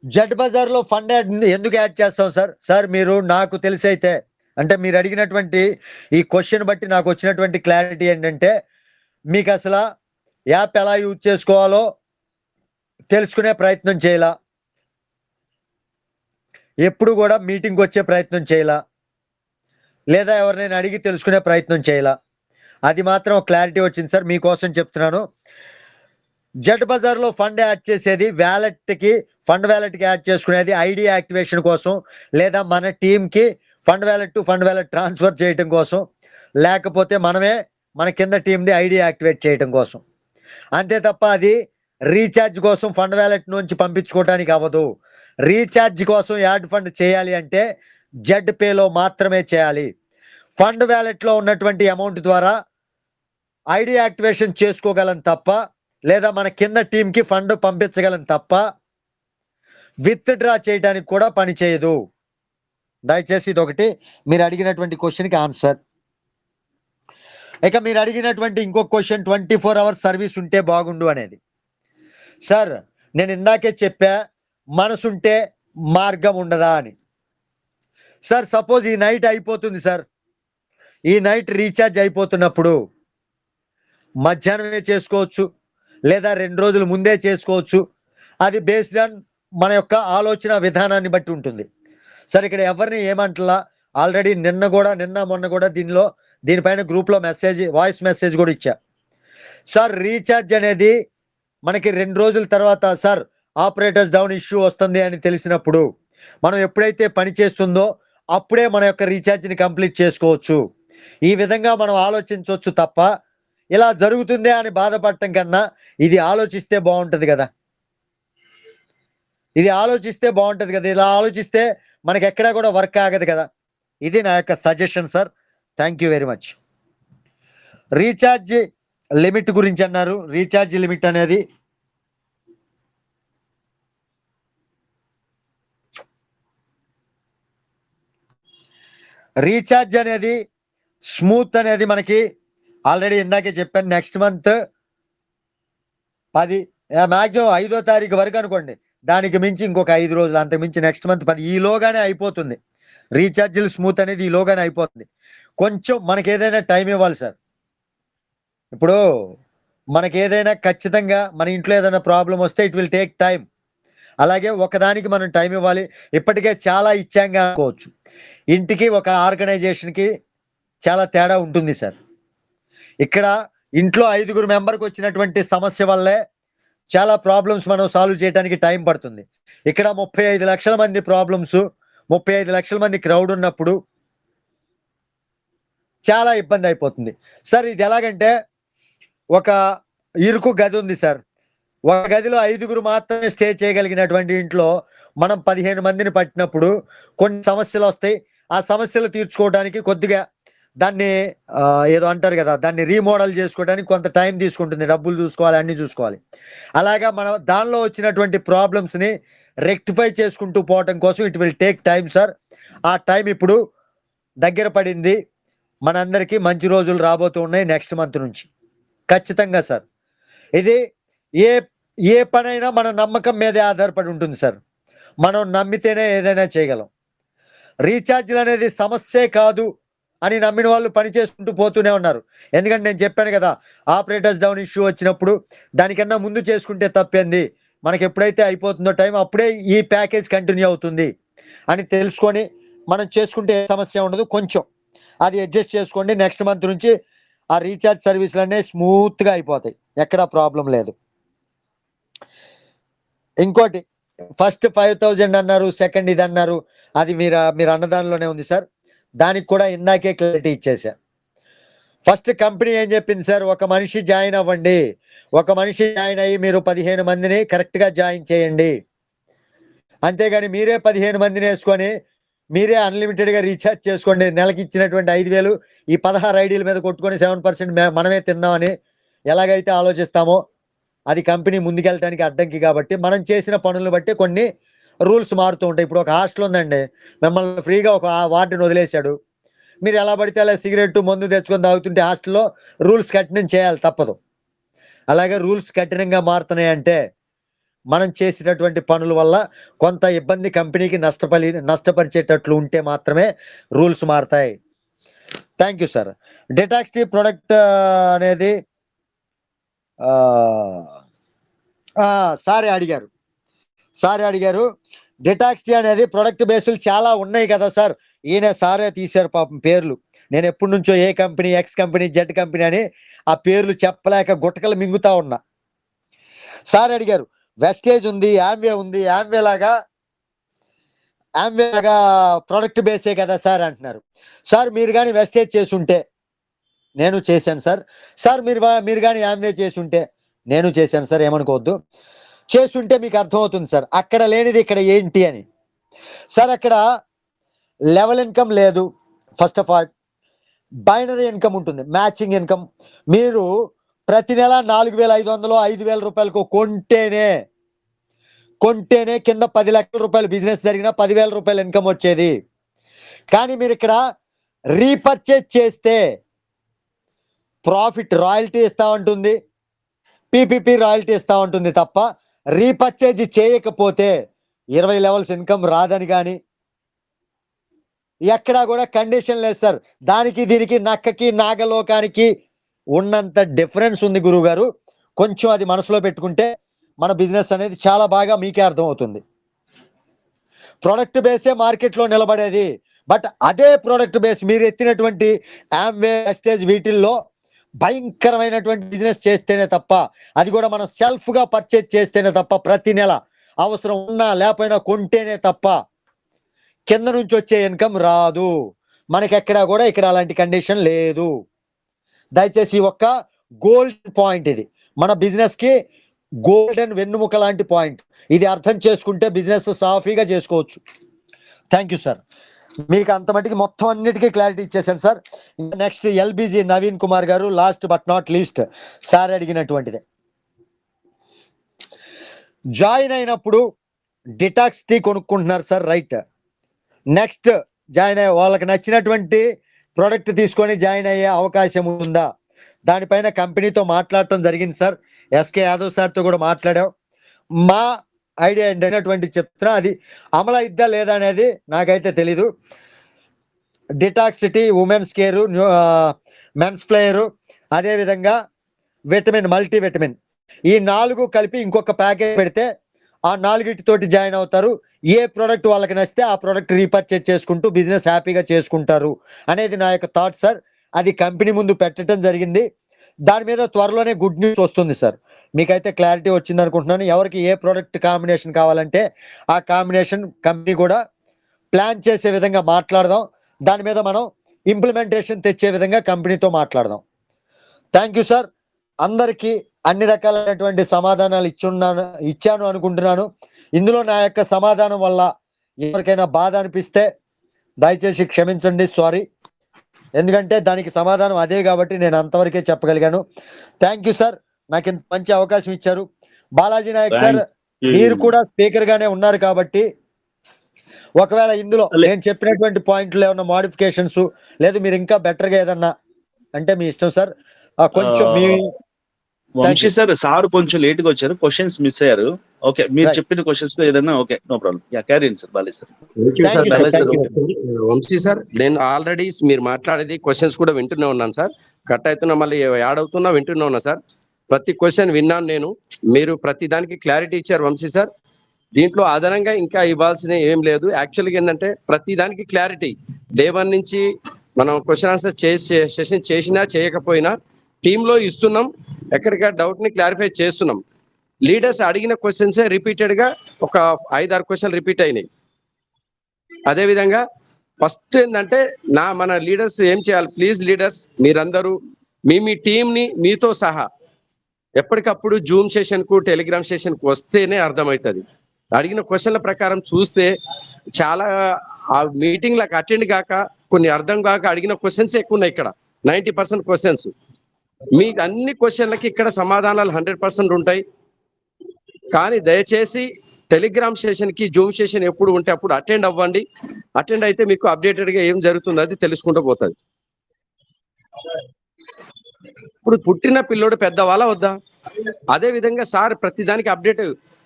జెడ్ బజార్లో ఫండ్ ఎందుకు యాడ్ చేస్తాం సార్? సార్ మీరు నాకు తెలిసి అయితే అంటే మీరు అడిగినటువంటి ఈ క్వశ్చన్ బట్టి నాకు వచ్చినటువంటి క్లారిటీ ఏంటంటే మీకు అసలు యాప్ ఎలా యూజ్ చేసుకోవాలో తెలుసుకునే ప్రయత్నం చేయాల, ఎప్పుడు కూడా మీటింగ్కి వచ్చే ప్రయత్నం చేయాల, లేదా ఎవరినైనా అడిగి తెలుసుకునే ప్రయత్నం చేయాల. అది మాత్రం క్లారిటీ వచ్చింది సార్, మీకోసం చెప్తున్నాను. జెడ్ బజార్లో ఫండ్ యాడ్ చేసేది ఫండ్ వ్యాలెట్కి యాడ్ చేసుకునేది ఐడి యాక్టివేషన్ కోసం, లేదా మన టీంకి fund wallet to fund wallet transfer చేయడం కోసం, లేకపోతే మనమే మన కింద టీంది ఐడి యాక్టివేట్ చేయడం కోసం. అంతే తప్ప అది రీఛార్జ్ కోసం ఫండ్ వ్యాలెట్ నుంచి పంపించుకోవడానికి అవ్వదు. రీఛార్జ్ కోసం యాడ్ ఫండ్ చేయాలి అంటే జెడ్ పేలో మాత్రమే చేయాలి. ఫండ్ వ్యాలెట్లో ఉన్నటువంటి అమౌంట్ ద్వారా ఐడి యాక్టివేషన్ చేసుకోగలం తప్ప, లేదా మన కింద టీంకి ఫండ్ పంపించగలం తప్ప విత్డ్రా చేయడానికి కూడా పని చేయదు. దయచేసి ఇది ఒకటి మీరు అడిగినటువంటి క్వశ్చన్కి ఆన్సర్. ఇక మీరు అడిగినటువంటి ఇంకొక క్వశ్చన్ 24 అవర్స్ సర్వీస్ ఉంటే బాగుండు అనేది. సార్ నేను ఇందాకే చెప్పా మనసుంటే మార్గం ఉండదా అని. సార్ సపోజ్ ఈ నైట్ అయిపోతుంది సార్, ఈ నైట్ రీఛార్జ్ అయిపోతున్నప్పుడు మధ్యాహ్నమే చేసుకోవచ్చు, లేదా 2 రోజుల ముందే చేసుకోవచ్చు. అది బేస్డ్ ఆన్ మన యొక్క ఆలోచన విధానాన్ని బట్టి ఉంటుంది. సార్ ఇక్కడ ఎవరిని ఏమంటలా, ఆల్రెడీ నిన్న మొన్న కూడా దీనిపైన గ్రూప్లో వాయిస్ మెసేజ్ కూడా ఇచ్చా. సార్ రీఛార్జ్ అనేది మనకి 2 రోజుల తర్వాత సార్ ఆపరేటర్స్ డౌన్ ఇష్యూ వస్తుంది అని తెలిసినప్పుడు మనం ఎప్పుడైతే పని చేస్తుందో అప్పుడే మన యొక్క రీఛార్జ్ని కంప్లీట్ చేసుకోవచ్చు. ఈ విధంగా మనం ఆలోచించవచ్చు తప్ప ఇలా జరుగుతుందే అని బాధపడటం కన్నా ఇది ఆలోచిస్తే బాగుంటుంది కదా. ఇలా ఆలోచిస్తే మనకి ఎక్కడా కూడా వర్క్ ఆగదు కదా. ఇది నా యొక్క suggestion sir. Thank you very much. Recharge limit గురించి అన్నారు. రీఛార్జ్ లిమిట్ అనేది స్మూత్ అనేది మనకి ఆల్రెడీ ఇందాకే చెప్పాను. నెక్స్ట్ మంత్ 10 మ్యాక్సిమం 5వ తారీఖు వరకు అనుకోండి. దానికి మించి ఇంకొక 5 రోజులు, అంతకు మించి నెక్స్ట్ మంత్ 10 ఈలోగానే అయిపోతుంది. రీఛార్జీలు స్మూత్ అనేది ఈలోగానే అయిపోతుంది. కొంచెం మనకి ఏదైనా టైం ఇవ్వాలి సార్. ఇప్పుడు మనకి ఏదైనా ఖచ్చితంగా మన ఇంట్లో ఏదైనా ప్రాబ్లం వస్తే ఇట్ విల్ టేక్ టైం. అలాగే ఒకదానికి మనం టైం ఇవ్వాలి. ఇప్పటికే చాలా ఇచ్చాంగా అనుకోవచ్చు. ఇంటికి ఒక ఆర్గనైజేషన్కి చాలా తేడా ఉంటుంది సార్. ఇక్కడ ఇంట్లో 5గురు మెంబర్కి వచ్చినటువంటి సమస్య వల్లే చాలా ప్రాబ్లమ్స్ మనం సాల్వ్ చేయడానికి టైం పడుతుంది. ఇక్కడ 35 లక్షల మంది ప్రాబ్లమ్స్, 35 లక్షల మంది క్రౌడ్ ఉన్నప్పుడు చాలా ఇబ్బంది అయిపోతుంది. సార్ ఇది ఎలాగంటే ఒక ఇరుకు గది ఉంది సార్. ఒక గదిలో 5గురు మాత్రమే స్టే చేయగలిగినటువంటి ఇంట్లో మనం 15 మందిని పట్టినప్పుడు కొన్ని సమస్యలు వస్తాయి. ఆ సమస్యలు తీర్చుకోవడానికి కొద్దిగా దాన్ని ఏదో అంటారు కదా, దాన్ని రీమోడల్ చేసుకోవడానికి కొంత టైం తీసుకుంటుంది. డబ్బులు చూసుకోవాలి, అన్ని చూసుకోవాలి. అలాగా మనం దానిలో వచ్చినటువంటి ప్రాబ్లమ్స్ని రెక్టిఫై చేసుకుంటూ పోవటం కోసం it will take time sir. ఆ టైం ఇప్పుడు దగ్గర పడింది. మనందరికీ మంచి రోజులు రాబోతూ ఉన్నాయి నెక్స్ట్ మంత్ నుంచి ఖచ్చితంగా సార్. ఇది ఏ ఏ పనైనా మన నమ్మకం మీదే ఆధారపడి ఉంటుంది సార్. మనం నమ్మితేనే ఏదైనా చేయగలం. రీఛార్జ్లు అనేది సమస్యే కాదు అని నమ్మిన వాళ్ళు పని చేసుకుంటూ పోతూనే ఉన్నారు. ఎందుకంటే నేను చెప్పాను కదా, ఆపరేటర్స్ డౌన్ ఇష్యూ వచ్చినప్పుడు దానికన్నా ముందు చేసుకుంటే తప్పేంది, మనకి ఎప్పుడైతే అయిపోతుందో టైం అప్పుడే ఈ ప్యాకేజ్ కంటిన్యూ అవుతుంది అని తెలుసుకొని మనం చేసుకుంటే ఏ సమస్య ఉండదు. కొంచెం అది అడ్జస్ట్ చేసుకోండి. నెక్స్ట్ మంత్ నుంచి ఆ రీఛార్జ్ సర్వీసులు అనేవి స్మూత్గా అయిపోతాయి, ఎక్కడా ప్రాబ్లం లేదు. ఇంకోటి ఫస్ట్ 5000 అన్నారు, సెకండ్ ఇది అన్నారు, అది మీరు అన్నదానిలోనే ఉంది సార్. దానికి కూడా ఇందాకే క్లారిటీ ఇచ్చేసా. ఫస్ట్ కంపెనీ ఏం చెప్పింది సార్, ఒక మనిషి జాయిన్ అవ్వండి, ఒక మనిషి జాయిన్ అయ్యి మీరు 15 మందిని కరెక్ట్గా జాయిన్ చేయండి. అంతేగాని మీరే 15 మందిని వేసుకొని మీరే అన్లిమిటెడ్గా రీఛార్జ్ చేసుకోండి, నెలకి ఇచ్చినటువంటి 5000 ఈ 16 ఐడీల మీద కొట్టుకొని 7% మనమే తిందామని ఎలాగైతే ఆలోచిస్తామో అది కంపెనీ ముందుకెళ్ళడానికి అడ్డంకి. కాబట్టి మనం చేసిన పనులను బట్టి కొన్ని రూల్స్ మారుతూ ఉంటాయి. ఇప్పుడు ఒక హాస్టల్ ఉందండి, మిమ్మల్ని ఫ్రీగా ఒక వార్డుని వదిలేశాడు, మీరు ఎలా పడితే అలా సిగరెట్ మందు తెచ్చుకొని తాగుతుంటే హాస్టల్లో రూల్స్ కఠినం చేయాలి, తప్పదు. అలాగే రూల్స్ కఠినంగా మారుతున్నాయి అంటే మనం చేసేటటువంటి పనుల వల్ల కొంత ఇబ్బంది కంపెనీకి నష్టపరిచేటట్లు ఉంటే మాత్రమే రూల్స్ మారుతాయి. Thank you sir. Detox tea product అనేది సారే అడిగారు. డెటాక్స్టీ అనేది ప్రొడక్ట్ బేస్లు చాలా ఉన్నాయి కదా సార్. ఈయన సారే తీశారు పాపం పేర్లు. నేను ఎప్పటి నుంచో A company, X company, Z company అని ఆ పేర్లు చెప్పలేక గుట్టకలు మింగుతా ఉన్నా. సార్ అడిగారు వెస్టేజ్ ఉంది, యామ్వే ఉంది, యామ్వే లాగా ప్రొడక్ట్ బేసే కదా సార్ అంటున్నారు. సార్ మీరు కానీ వెస్టేజ్ చేసుంటే నేను చేశాను సార్. సార్ మీరు కానీ యామ్వే చేసుంటే నేను చేశాను సార్, ఏమనుకోవద్దు. చేస్తుంటే మీకు అర్థమవుతుంది సార్ అక్కడ లేనిది ఇక్కడ ఏంటి అని. సార్ అక్కడ లెవెల్ ఇన్కమ్ లేదు. First of all binary income ఉంటుంది, మ్యాచింగ్ ఇన్కమ్. మీరు ప్రతి నెల 4500 5000 రూపాయలకు కొంటేనే కింద 10 లక్షల రూపాయలు బిజినెస్ జరిగినా 10,000 రూపాయలు ఇన్కమ్ వచ్చేది. కానీ మీరు ఇక్కడ రీపర్చేజ్ చేస్తే ప్రాఫిట్ రాయల్టీ ఇస్తా ఉంటుంది, పీపీపీ రాయల్టీ ఇస్తా ఉంటుంది తప్ప రీపర్చేజ్ చేయకపోతే 20 లెవెల్స్ ఇన్కమ్ రాదని కానీ ఎక్కడా కూడా కండిషన్ లేదు సార్. దానికి దీనికి నక్కకి నాగలోకానికి ఉన్నంత డిఫరెన్స్ ఉంది గురువు గారు. కొంచెం అది మనసులో పెట్టుకుంటే మన బిజినెస్ అనేది చాలా బాగా మీకే అర్థమవుతుంది. ప్రోడక్ట్ బేసే మార్కెట్లో నిలబడేది. బట్ అదే ప్రోడక్ట్ బేస్ మీరు ఎత్తినటువంటి యామ్వే, వెస్టేజ్ వీటిల్లో భయంకరమైనటువంటి బిజినెస్ చేస్తేనే తప్ప, అది కూడా మనం సెల్ఫ్గా పర్చేజ్ చేస్తేనే తప్ప, ప్రతి నెల అవసరం ఉన్నా లేకపోయినా కొంటేనే తప్ప కింద నుంచి వచ్చే ఇన్కమ్ రాదు. మనకి ఎక్కడా కూడా ఇక్కడ అలాంటి కండిషన్ లేదు. దయచేసి ఒక్క గోల్డ్ పాయింట్, ఇది మన బిజినెస్కి గోల్డెన్ వెన్నుముక లాంటి పాయింట్. ఇది అర్థం చేసుకుంటే బిజినెస్ సాఫీగా చేసుకోవచ్చు. Thank you sir. మీకు అంత మటుకి మొత్తం అన్నిటికీ క్లారిటీ ఇచ్చేసాను sir. Next L B G Naveen Kumar garu, last but not least sir అడిగినటువంటిదే. జాయిన్ అయినప్పుడు డెటాక్స్టీ కొనుక్కుంటున్నారు సార్, రైట్. నెక్స్ట్ జాయిన్ అయ్యే వాళ్ళకి నచ్చినటువంటి ప్రోడక్ట్ తీసుకొని జాయిన్ అయ్యే అవకాశం ఉందా, దానిపైన కంపెనీతో మాట్లాడటం జరిగింది సార్. ఎస్కే యాదవ్ సార్తో కూడా మాట్లాడాం. మా ఐడియా ఏంటనేటువంటి చెప్తున్నా, అది అమలు అయిద్దా లేదా అనేది నాకైతే తెలీదు. డిటాక్సిటీ, ఉమెన్స్ కేరు, మెన్స్ ప్లేయరు, అదేవిధంగా విటమిన్, మల్టీవిటమిన్, ఈ 4 కలిపి ఇంకొక ప్యాకేజ్ పెడితే ఆ 4 జాయిన్ అవుతారు. ఏ ప్రోడక్ట్ వాళ్ళకి నచ్చితే ఆ ప్రోడక్ట్ రీపర్చేజ్ చేసుకుంటూ బిజినెస్ హ్యాపీగా చేసుకుంటారు అనేది నా యొక్క థాట్ సార్. అది కంపెనీ ముందు పెట్టడం జరిగింది. దాని మీద త్వరలోనే గుడ్ న్యూస్ వస్తుంది సార్. మీకైతే క్లారిటీ వచ్చింది అనుకుంటున్నాను. ఎవరికి ఏ ప్రోడక్ట్ కాంబినేషన్ కావాలంటే ఆ కాంబినేషన్ కంపెనీ కూడా ప్లాన్ చేసే విధంగా మాట్లాడదాం. దాని మీద మనం ఇంప్లిమెంటేషన్ తెచ్చే విధంగా కంపెనీతో మాట్లాడదాం. Thank you sir. అందరికీ అన్ని రకాలైనటువంటి సమాధానాలు ఇచ్చాను అనుకుంటున్నాను. ఇందులో నా యొక్క సమాధానం వల్ల ఎవరికైనా బాధ అనిపిస్తే దయచేసి క్షమించండి, సారీ. ఎందుకంటే దానికి సమాధానం అదే కాబట్టి నేను అంతవరకే చెప్పగలిగాను. థ్యాంక్ యూ సార్, నాకు ఇంత మంచి అవకాశం ఇచ్చారు. బాలాజీ నాయక్ సార్, మీరు కూడా స్పీకర్ గానే ఉన్నారు కాబట్టి ఒకవేళ ఇందులో నేను చెప్పినటువంటి పాయింట్లు ఏమన్నా మోడిఫికేషన్స్ లేదు మీరు ఇంకా బెటర్ గా ఏదన్నా అంటే మీ ఇష్టం సార్. కొంచెం మీ వంశీ సార్ కొంచెం లేట్ గా వచ్చారు, క్వశ్చన్స్ మిస్ అయ్యారు. ఓకే, మీరు చెప్పిన క్వశ్చన్స్ లో ఏదైనా okay, no problem. Yeah, carry on sir. బాలే సార్. వంశీ సార్, నేను ఆల్రెడీ మీరు మాట్లాడేది క్వశ్చన్స్ కూడా వింటూనే ఉన్నాను సార్. కట్ అవుతున్నా, మళ్ళీ యాడ్ అవుతున్నా వింటూనే ఉన్నా సార్. ప్రతి క్వశ్చన్ విన్నాను నేను. మీరు ప్రతి దానికి క్లారిటీ ఇచ్చారు వంశీ సార్. దీంట్లో అదనంగా ఇంకా ఇవ్వాల్సిన ఏం లేదు. యాక్చువల్గా ఏంటంటే ప్రతి దానికి క్లారిటీ డే 1 నుంచి మనం క్వశ్చన్ ఆన్సర్ సెషన్ చేసినా చేయకపోయినా టీంలో ఇస్తున్నాం. ఎక్కడికా డౌట్ ని క్లారిఫై చేస్తున్నాం. లీడర్స్ అడిగిన క్వశ్చన్సే రిపీటెడ్ గా ఒక 5-6 క్వశ్చన్ రిపీట్ అయినాయి. అదేవిధంగా ఫస్ట్ ఏంటంటే మన లీడర్స్ ఏం చేయాలి, ప్లీజ్ లీడర్స్ మీరందరూ మీ టీంని మీతో సహా ఎప్పటికప్పుడు జూమ్ సెషన్ కు టెలిగ్రామ్ సెషన్ కు వస్తేనే అర్థమవుతుంది. అడిగిన క్వశ్చన్ల ప్రకారం చూస్తే చాలా ఆ మీటింగ్లకు అటెండ్ కాక కొన్ని అర్థం కాక అడిగిన క్వశ్చన్స్ ఎక్కువ ఉన్నాయి. ఇక్కడ 90% క్వశ్చన్స్. మీకు అన్ని క్వశ్చన్లకి ఇక్కడ సమాధానాలు 100% ఉంటాయి. కానీ దయచేసి టెలిగ్రామ్ సెషన్ కి జూమ్ సెషన్ ఎప్పుడు ఉంటే అప్పుడు అటెండ్ అవ్వండి. అటెండ్ అయితే మీకు అప్డేటెడ్ గా ఏం జరుగుతుందో అది తెలుసుకుంటూ పోతుంది. ఇప్పుడు పుట్టిన పిల్లోడు పెద్దవాళ్ళ వద్దా? అదే విధంగా సార్ ప్రతిదానికి అప్డేట్,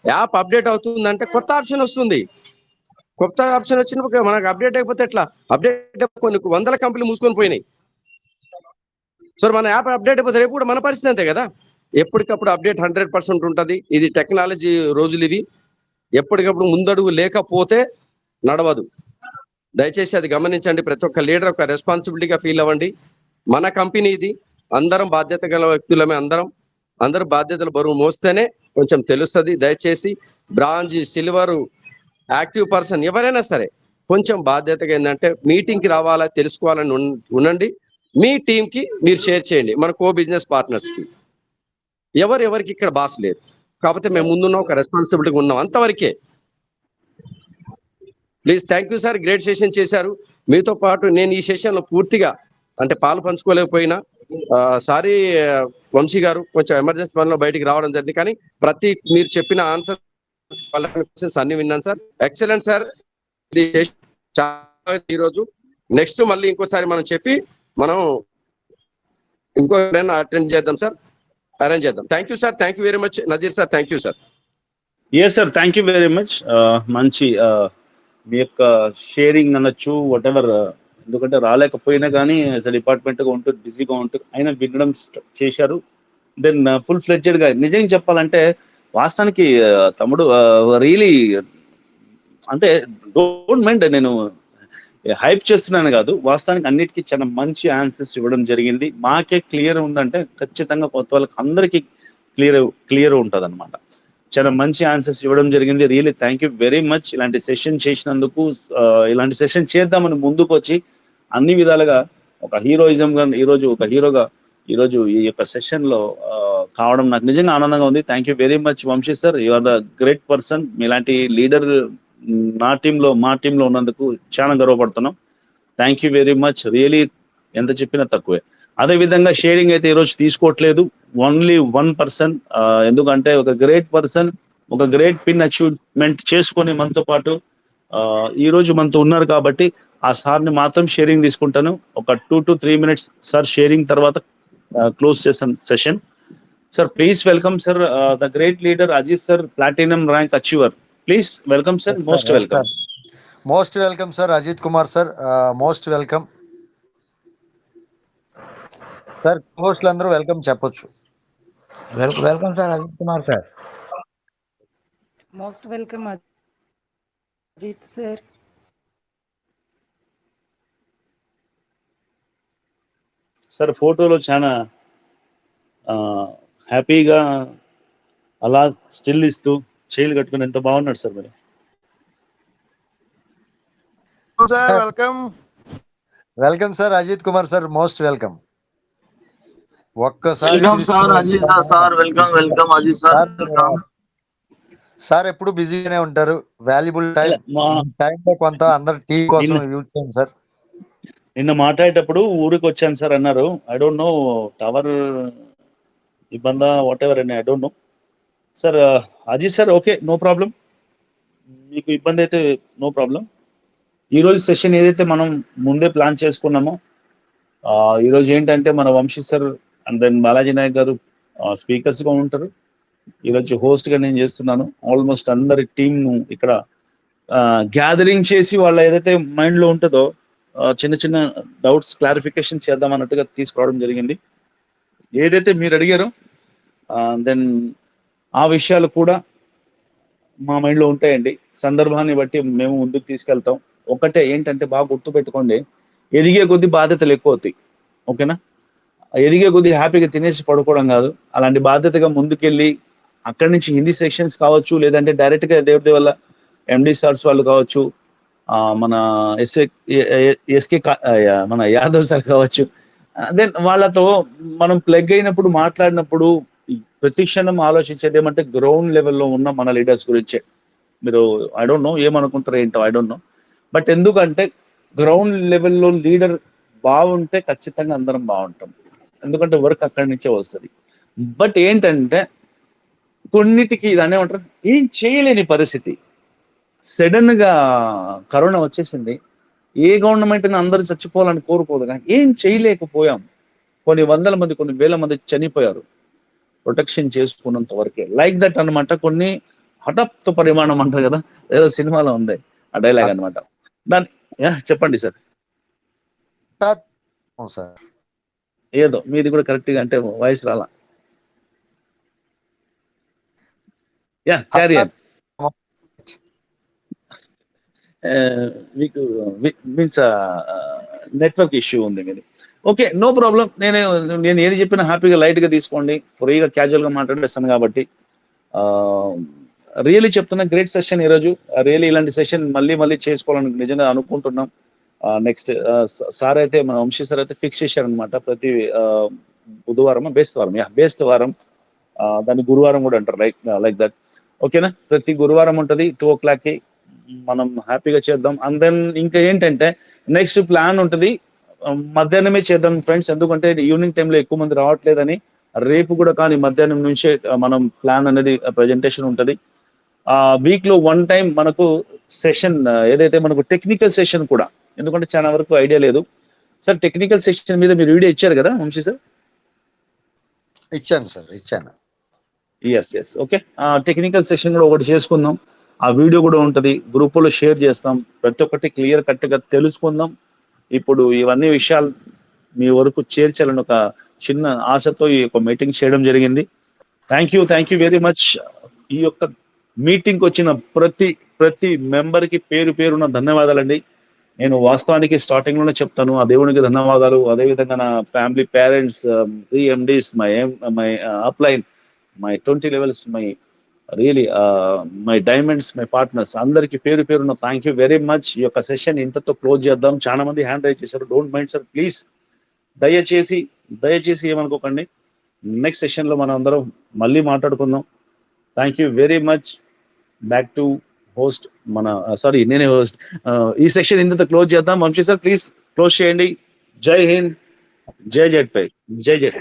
యాప్ అప్డేట్ అవుతుందంటే కొత్త ఆప్షన్ వస్తుంది. కొత్త ఆప్షన్ వచ్చినప్పుడు మనకు అప్డేట్ అయిపోతే ఎట్లా? అప్డేట్ కొన్ని 100 కంపెనీలు మూసుకొని పోయినాయి. సో మన యాప్ అప్డేట్ అయిపోతే రేపు కూడా మన పరిస్థితి అంతే కదా. ఎప్పటికప్పుడు అప్డేట్ 100% ఉంటుంది. ఇది టెక్నాలజీ రోజులు ఇవి. ఎప్పటికప్పుడు ముందడుగు లేకపోతే నడవదు. దయచేసి అది గమనించండి. ప్రతి ఒక్క లీడర్ ఒక రెస్పాన్సిబిలిటీగా ఫీల్ అవ్వండి. మన కంపెనీ ఇది, అందరం బాధ్యత గల వ్యక్తులమే. అందరూ బాధ్యతలు బరువు మోస్తేనే కొంచెం తెలుస్తుంది. దయచేసి బ్రాంజ్, సిల్వర్, యాక్టివ్ పర్సన్ ఎవరైనా సరే కొంచెం బాధ్యతగా ఏంటంటే మీటింగ్కి రావాలా తెలుసుకోవాలని ఉండండి. మీ టీంకి మీరు షేర్ చేయండి. మన కో బిజినెస్ పార్ట్నర్స్కి ఎవరికి ఇక్కడ బాస్ లేదు. కాకపోతే మేము ముందున్న ఒక రెస్పాన్సిబిలిటీగా ఉన్నాం, అంతవరకే. Please, thank you sir. Great session చేశారు. మీతో పాటు నేను ఈ సెషన్లో పూర్తిగా అంటే పాలు పంచుకోలేకపోయినా సారీ వంశీ గారు, కొంచెం ఎమర్జెన్సీ పనిలో బయటికి రావడం జరిగింది. కానీ మీరు చెప్పిన ఆన్సర్స్ అన్ని విన్నాను సార్. Excellent sir. ఈరోజు నెక్స్ట్ మళ్ళీ ఇంకోసారి మనం చెప్పి మనం ఇంకో అటెండ్ చేద్దాం సార్, అరేంజ్ చేద్దాం. Thank you sir. Thank you very much Nazeer sir. Thank you sir. Yes sir, thank you very much. మంచి మీ యొక్క షేరింగ్ అనొచ్చు, వాట్ ఎవర్. ఎందుకంటే రాలేకపోయినా కానీ డిపార్ట్మెంట్గా ఉంటూ బిజీగా ఉంటూ అయినా వినడం చేశారు. దెన్ ఫుల్ ఫ్లెడ్జెడ్ గా నిజంగా చెప్పాలంటే వాస్తవానికి తమ్ముడు రియలీ అంటే డోంట్ మైండ్, నేను హైప్ చేస్తున్నాను కాదు, వాస్తవానికి అన్నిటికీ చాలా మంచి ఆన్సర్స్ ఇవ్వడం జరిగింది. మాకే క్లియర్ ఉందంటే ఖచ్చితంగా కొత్త వాళ్ళకి అందరికీ క్లియర్ ఉంటుంది అనమాట. చాలా మంచి ఆన్సర్స్ ఇవ్వడం జరిగింది. Really thank you very much. ఇలాంటి సెషన్ చేసినందుకు, ఇలాంటి సెషన్ చేద్దామని ముందుకు వచ్చి అన్ని విధాలుగా ఒక హీరోయిజం గా ఈరోజు ఈ యొక్క సెషన్ లో కావడం నాకు నిజంగా ఆనందంగా ఉంది. Thank you very much Vamsi sir. You are the great person. మీలాంటి లీడర్ మా టీంలో ఉన్నందుకు చాలా గర్వపడుతున్నాం. Thank you very much. Really ఎంత చెప్పినా తక్కువే. అదే విధంగా షేరింగ్ అయితే ఈరోజు తీసుకోవట్లేదు, ఓన్లీ 1%. ఎందుకంటే ఒక గ్రేట్ పర్సన్, ఒక గ్రేట్ పిన్ అచీవ్మెంట్ చేసుకొని మనతో పాటు ఈ రోజు మనతో ఉన్నారు కాబట్టి ఆ సార్ని మాత్రం షేరింగ్ తీసుకుంటాను. ఒక 2 to 3 minutes సార్ షేరింగ్ తర్వాత క్లోజ్ చేస్తాను session. Sir please welcome sir the great leader Ajith sir, platinum rank achiever. Please welcome sir. Most welcome. Most welcome sir Ajith Kumar sir. Most welcome sir. హోస్టులు అందరూ వెల్కమ్ చెప్పొచ్చు. Welcome sir Ajith Kumar sir. Most welcome Ajith sir. Sir ఫోటోలో చాలా హ్యాపీగా అలా still ఇస్తూ చేయలు కట్టుకుని ఎంత బాగున్నాడు సార్ మరి. Sir welcome sir Ajith Kumar sir, most welcome. ఒక్కసారి సార్ ఎప్పుడు బిజీగానే ఉంటారు. వాల్యుబుల్ టైం లో కొంత అందరు టీ కోసం యూజ్ చేయండి సార్. నిన్న మాట్లాడేటప్పుడు ఊరికి వచ్చాను సార్ అన్నారు. ఐ డోంట్ నో టవర్ ఇబ్బందా వాట్ ఎవర్ అని I don't know sir. Ajith sir okay, no problem, మీకు ఇబ్బంది అయితే నో ప్రాబ్లం. ఈరోజు సెషన్ ఏదైతే మనం ముందే ప్లాన్ చేసుకున్నామో, ఈరోజు ఏంటంటే మన Vamshi sir and then Balaji Naik గారు స్పీకర్స్గా ఉంటారు. ఈరోజు హోస్ట్గా నేను చేస్తున్నాను. ఆల్మోస్ట్ అందరి టీంను ఇక్కడ గ్యాదరింగ్ చేసి వాళ్ళ ఏదైతే మైండ్లో ఉంటుందో చిన్న చిన్న డౌట్స్ క్లారిఫికేషన్ చేద్దాం అన్నట్టుగా తీసుకురావడం జరిగింది. ఏదైతే మీరు అడిగారో దెన్ ఆ విషయాలు కూడా మా మైండ్లో ఉంటాయండి. సందర్భాన్ని బట్టి మేము ముందుకు తీసుకెళ్తాం. ఒకటే ఏంటంటే బాగా గుర్తుపెట్టుకోండి, ఎదిగే కొద్దీ బాధ్యతలు ఎక్కువ అవుతాయి. ఓకేనా? ఎదిగే కొద్దీ హ్యాపీగా తినేసి పడుకోవడం కాదు. అలాంటి బాధ్యతగా ముందుకెళ్ళి అక్కడి నుంచి హిందీ సెక్షన్స్ కావచ్చు, లేదంటే డైరెక్ట్గా దేవుడి వల్ల ఎండి సార్స్ వాళ్ళు కావచ్చు, మన ఎస్కే మన యాదవ్ సార్ కావచ్చు, దెన్ వాళ్ళతో మనం ప్లగ్ అయినప్పుడు మాట్లాడినప్పుడు ప్రతి క్షణం ఆలోచించేది ఏమంటే గ్రౌండ్ లెవెల్లో ఉన్న మన లీడర్స్ గురించే. మీరు ఐ డోంట్ నో ఏమనుకుంటారు ఏంటో, ఐ డోంట్ నో. బట్ ఎందుకంటే గ్రౌండ్ లెవెల్లో లీడర్ బాగుంటే ఖచ్చితంగా అందరం బాగుంటాం. ఎందుకంటే వర్క్ అక్కడి నుంచే వస్తుంది. బట్ ఏంటంటే కొన్నిటికి దాన్ని ఏమంటారు, ఏం చేయలేని పరిస్థితి. సడన్ గా కరోనా వచ్చేసింది. ఏ గవర్నమెంట్ అందరూ చచ్చిపోవాలని కోరుకోదు, కానీ ఏం చేయలేకపోయాం. కొన్ని వందల మంది, కొన్ని వేల మంది చనిపోయారు ప్రొటెక్షన్ చేసుకున్నంత వరకే. లైక్ దట్ అనమాట. కొన్ని హఠాత్ పరిమాణం అంటారు కదా, ఏదో సినిమాలో ఉంది ఆ డైలాగ్ అనమాట. దాని చెప్పండి సార్. ఏదో మీది కూడా కరెక్ట్ గా అంటే వాయిస్ రాలా. Carry on. మీకు మీన్స్ నెట్వర్క్ ఇష్యూ ఉంది మీది. Okay, no problem. నేను ఏది చెప్పినా హ్యాపీగా లైట్గా తీసుకోండి. ఫ్రీగా క్యాజువల్గా మాట్లాడేస్తాను కాబట్టి. రియలీ చెప్తున్నా, గ్రేట్ సెషన్ ఈరోజు. రియలీ ఇలాంటి సెషన్ మళ్ళీ మళ్ళీ చేసుకోవాలని నిజంగా అనుకుంటున్నాం. నెక్స్ట్ సార్ అయితే, మన వంశీ సార్ అయితే ఫిక్స్ చేశారనమాట. ప్రతి బుధవారం, బేస్తవారం, దాన్ని గురువారం కూడా అంటారు, లైక్ దట్. ఓకేనా? ప్రతి గురువారం ఉంటుంది 2 o'clockకి. మనం హ్యాపీగా చేద్దాం. అండ్ దెన్ ఇంకా ఏంటంటే నెక్స్ట్ ప్లాన్ ఉంటుంది, మధ్యాహ్నమే చేద్దాం ఫ్రెండ్స్. ఎందుకంటే ఈవినింగ్ టైంలో ఎక్కువ మంది రావట్లేదని, రేపు కూడా కానీ మధ్యాహ్నం నుంచే మనం ప్లాన్ అనేది ప్రజెంటేషన్ ఉంటుంది. వీక్ లో 1 time మనకు సెషన్, ఏదైతే మనకు టెక్నికల్ సెషన్ కూడా, ఎందుకంటే చాలా వరకు ఐడియా లేదు సార్. టెక్నికల్ సెషన్ మీద మీరు వీడియో ఇచ్చారు కదా వంశీ సార్? ఇచ్చాను సార్, ఇచ్చాను. Yes okay. టెక్నికల్ సెషన్ కూడా ఒకటి చేసుకుందాం. ఆ వీడియో కూడా ఉంటుంది, గ్రూపులో షేర్ చేస్తాం. ప్రతి ఒక్కటి క్లియర్ కట్గా తెలుసుకుందాం. ఇప్పుడు ఇవన్నీ విషయాలు మీ వరకు చేర్చాలని ఒక చిన్న ఆశతో ఈ యొక్క మీటింగ్ చేయడం జరిగింది. Thank you very much. ఈ యొక్క మీటింగ్కి వచ్చిన ప్రతి మెంబర్కి పేరు పేరున ధన్యవాదాలండి. నేను వాస్తవానికి స్టార్టింగ్ లోనే చెప్తాను, ఆ దేవునికి ధన్యవాదాలు. అదేవిధంగా నా family, parents, 3 MDs, my upline, my 20 levels, my really my diamonds, my partners, అందరికి పేరు పేరున థ్యాంక్ యూ వెరీ మచ్. ఈ యొక్క సెషన్ ఇంతతో క్లోజ్ చేద్దాం. చాలా మంది హ్యాండ్ రైజ్ చేశారు, డోంట్ మైండ్ సార్ ప్లీజ్. దయచేసి ఏమనుకోకండి. నెక్స్ట్ సెషన్ లో మనం అందరం మళ్ళీ మాట్లాడుకుందాం. Thank you very much. Back to host నేనే హోస్ట్. ఈ సెషన్ ఇంతతో క్లోజ్ చేద్దాం. వంశీ సార్ ప్లీజ్ క్లోజ్ చేయండి. జై హింద్, జై జెడ్పై, జై జై.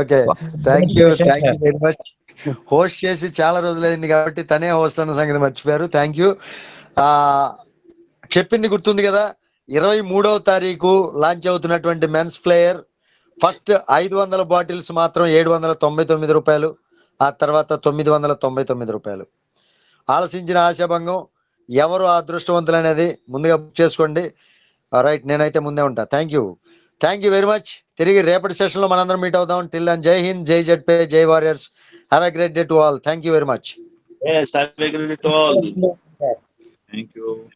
Okay, thank you very much. Host చేసి చాలా రోజులైంది కాబట్టి తనే హోస్ట్ అన్న సంగతి మర్చిపోయారు. Thank you. చెప్పింది గుర్తుంది కదా, 23వ తారీఖు లాంచ్ అవుతున్నటువంటి మెన్స్ ప్లేయర్. ఫస్ట్ 500 బాటిల్స్ మాత్రం 799 రూపాయలు, ఆ తర్వాత 999 రూపాయలు. ఆలోచించిన ఆశాభంగం. ఎవరు అదృష్టవంతులు అనేది ముందుగా బుక్ చేసుకోండి. రైట్, నేనైతే ముందే ఉంటా. Thank you very much. తిరిగి రేపటి సెషన్ లో మనందరం మీట్ అవుదాం. టిల్ దెన్ జై హింద్, జై జెడ్పే, జై warriors. Have a great day to all. Thank you very much. Yes, have a great day to all. Thank you.